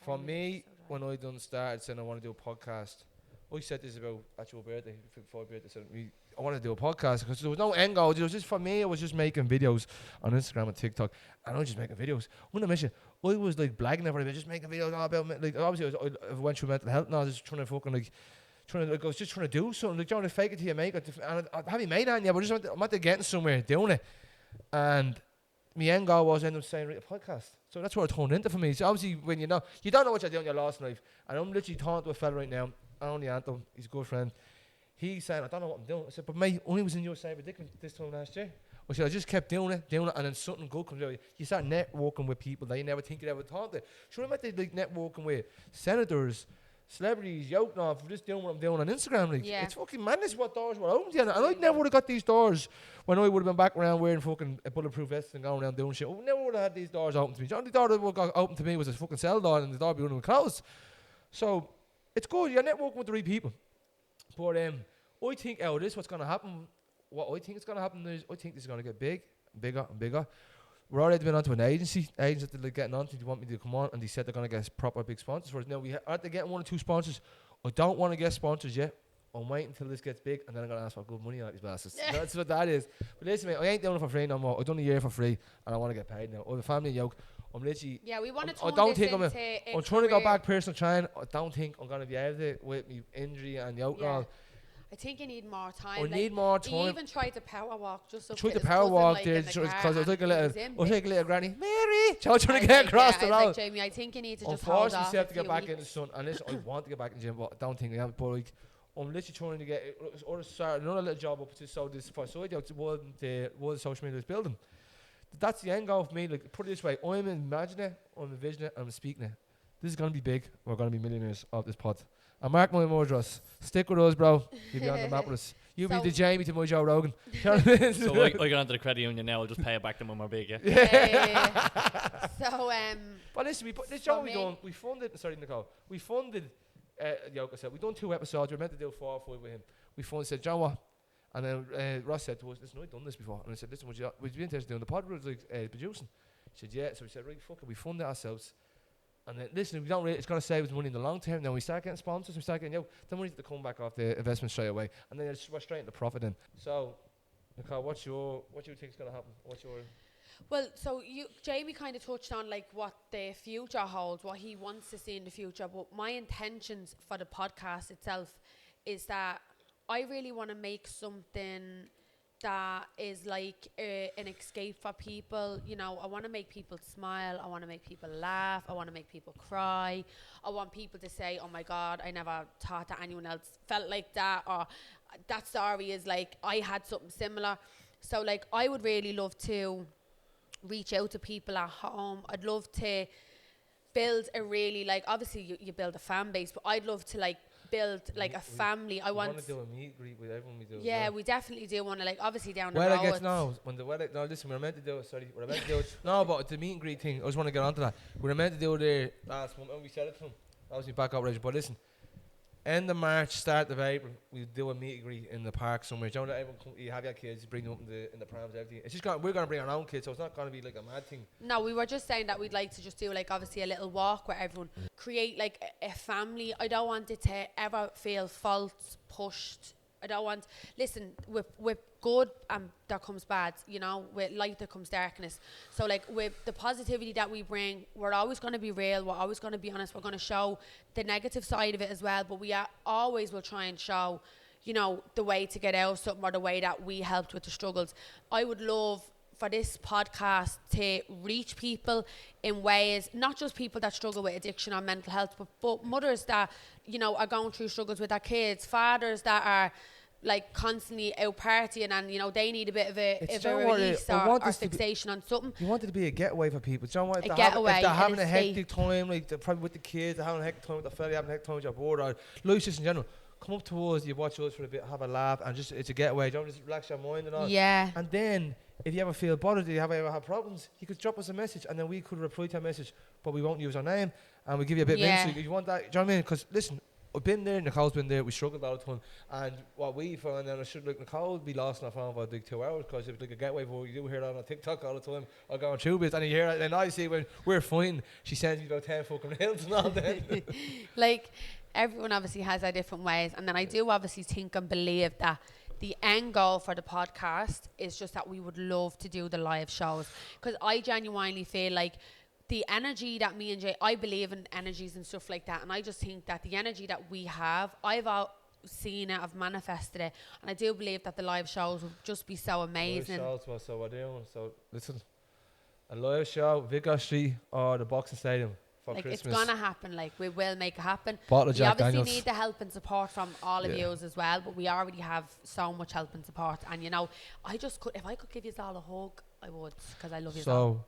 for me, when I started saying I want to do a podcast, I said this about actual birthday, before birthday, said I want to do a podcast because there was no end goal. It was just, for me, I was just making videos on Instagram and TikTok, and I was just making videos. When I mentioned, I was like blagging everybody, just making videos all about, like, obviously I went through mental health and I was just trying to fucking I was just trying to do something, like, trying to fake it till you make it. And I haven't made it yet, but I'm at getting somewhere doing it. And my end goal was end up saying, write a podcast. So that's what it turned into for me. So obviously, when you don't know what you're doing in your last life. And I'm literally talking to a fella right now, only Anton, he's a good friend. He's saying, I don't know what I'm doing. I said, but mate, only was in your same predicament this time last year. I said, I just kept doing it, and then something good comes out. You start networking with people that you never think you'd ever talk to. Sure, I met like networking with senators, celebrities, yoke off, just doing what I'm doing on Instagram. Like, it's fucking madness what doors were open to you. And I never would have got these doors when I would have been back around wearing fucking a bulletproof vest and going around doing shit. I never would have had these doors open to me. The only door that would have got open to me was a fucking cell door, and the door would have been closed. So, it's good. You're networking with the right people. But I think what's going to happen, what I think is going to happen is, I think this is going to get bigger and bigger. we're already been onto an agency. Agents that they're getting onto, they want me to come on, and they said they're going to get proper big sponsors for us. Now, aren't they getting 1 or 2 sponsors? I don't want to get sponsors yet. I'm waiting until this gets big, and then I'm going to ask for good money out of these bastards. That's what that is. But listen, mate, I ain't doing it for free no more. I've done a year for free, and I want to get paid now. I have a family yoke. I'm literally... Yeah, we want to I don't think I'm trying to go back personal training. I don't think I'm going to be able to with me injury and yoke and all. I think you need more time. I need more time. He even tried to power walk just up tried to to power walk there because I was like a little granny. Mary! Trying to get across the road. Like, Jamie, I think you need to just hold off. Unfortunately, you have to get back in the sun. And listen, I want to get back in the gym, but I don't think I am. But like, I'm literally trying to get another little job up to so this for side out the world social media is building. That's the end goal for me. Like, put it this way, I'm imagining it, I'm envisioning it, I'm speaking it. This is going to be big. We're going to be millionaires off this pod. And mark my words, Ross. Stick with us, bro. You'll be on the map with us. You'll be the Jamie to my Joe Rogan. So I get onto the credit union now. I'll just pay it back to them when we're big, yeah? Yeah. So, but listen, this job we done, we funded, sorry, Nicole, we funded, Yoke said, we done 2 episodes. We were meant to do 4 or 5 with him. We funded, said, John, what? And then Ross said to us, listen, I've done this before. And I said, listen, would you be interested in doing the pod? Was like producing? He said, yeah. So we said, right, fuck it, we fund it ourselves. And then, listen, we don't really, it's going to save us money in the long term. Then we start getting sponsors, we start getting, the money to come back off the investment straight away. And then we're straight into profit then. So, Nicole, what do you think is going to happen? Well, so Jamie kind of touched on like what the future holds, what he wants to see in the future. But my intentions for the podcast itself is that I really want to make something that is like an escape for people. You know, I want to make people smile. I want to make people laugh. I want to make people cry. I want people to say, oh my God, I never thought that anyone else felt like that. Or that story is like, I had something similar. So like, I would really love to reach out to people at home. I'd love to build a really, like, obviously you build a fan base, but I'd love to like build like a family. I want to do a meet and greet with everyone we do. Yeah, we definitely do want to, like, obviously down the road. road. Well, I guess now, when the wedding, no, listen, we were meant to do it, sorry, we were meant to do it. No, but the meet and greet thing, I just want to get onto that. We were meant to do it there last month, and we said it to him. That was my back outrage, but listen, end of March, start of April, we do a meet and greet in the park somewhere. Do you know that everyone you have your kids, you bring them up in the prams, everything. It's just we're going to bring our own kids, so it's not going to be like a mad thing. No, we were just saying that we'd like to just do like obviously a little walk where everyone create like a family. I don't want it to ever feel false, pushed. I don't want, listen, with good there comes bad, you know, with light there comes darkness. So like with the positivity that we bring, we're always going to be real, we're always going to be honest, we're going to show the negative side of it as well, but we always will try and show, you know, the way to get out of something or the way that we helped with the struggles. I would love for this podcast to reach people in ways, not just people that struggle with addiction or mental health, but mothers that, you know, are going through struggles with their kids, fathers that are like constantly out partying and, you know, they need a bit of a release or fixation on something. You want it to be a getaway for people. Do you know what? If they're having a hectic time, like they're probably with the kids, they're having a hectic time with the family, having a hectic time with your board, or life just in general. Come up to us, you watch us for a bit, have a laugh, and just it's a getaway. Don't just relax your mind and all. Yeah. And then if you ever feel bothered, you ever have problems, you could drop us a message, and then we could reply to your message, but we won't use our name, and we give you a bit of info. If you want that, do you know what I mean? Because listen, I've been there, Nicole's been there, we struggled all the time, and what we found, and I should like Nicole would be lost on her phone for like 2 hours, because it was like a getaway for you do hear that on TikTok all the time, or going through bits, and you hear it, and I see when we're fine, she sends me about 10 fucking reels and all that. Like, everyone obviously has their different ways, and then I do obviously think and believe that the end goal for the podcast is just that we would love to do the live shows, because I genuinely feel like the energy that me and Jay, I believe in energies and stuff like that, and I just think that the energy that we have, I've seen it, I've manifested it, and I do believe that the live shows will just be so amazing. Live shows, so we're doing, so listen, a live show, Vicar Street or the Boxing Stadium for like Christmas. It's gonna happen, like we will make it happen. Bottle of we Jack obviously Daniels. need the help and support from all of you as well, but we already have so much help and support, and you know, if I could give you all a hug, I would, because I love you all.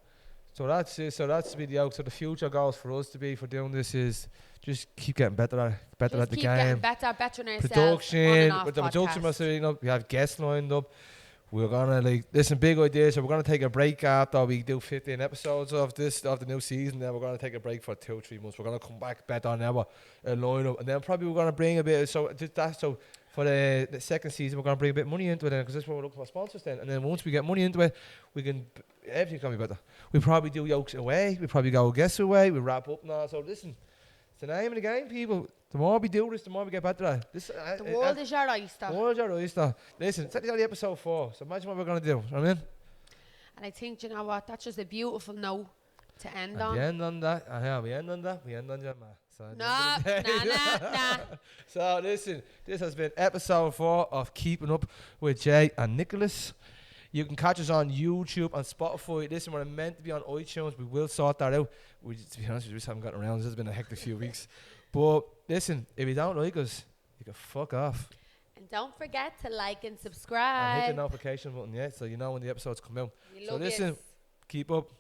So that's it. So that's the video. So the future goals for us to be for doing this is just keep getting better at the game. Getting better on ourselves. Production, with the production must we have guests lined up. We're gonna listen, big ideas. So we're gonna take a break after we do 15 episodes of the new season. Then we're gonna take a break for 2 or 3 months. We're gonna come back better than ever, line up, and then probably we're gonna bring a bit. So for the second season, we're gonna bring a bit of money into it, because that's what we're looking for sponsors then. And then once we get money into it, we can everything's gonna be better. We probably do yokes away. We probably go guests away. We wrap up now. So listen, it's the name of the game, people. The more we do this, the more we get better at it. This, The world is your oyster. the world's your oyster. Listen, it's only episode 4. So imagine what we're gonna do. You know what I mean? And I think, you know what, that's just a beautiful note to end And on. we end on that. We end on that. We end on that, man. So at the Nah, end of the day- nah. So listen, this has been episode 4 of Keeping Up with Jay and Nicholas. You can catch us on YouTube and Spotify. Listen, we're meant to be on iTunes. We will sort that out. To be honest, we just haven't gotten around. This has been a hectic few weeks. But listen, if you don't like us, you can fuck off. And don't forget to like and And hit subscribe. the notification button, yeah, so you know when the episodes come out. You So love listen, yous. keep up.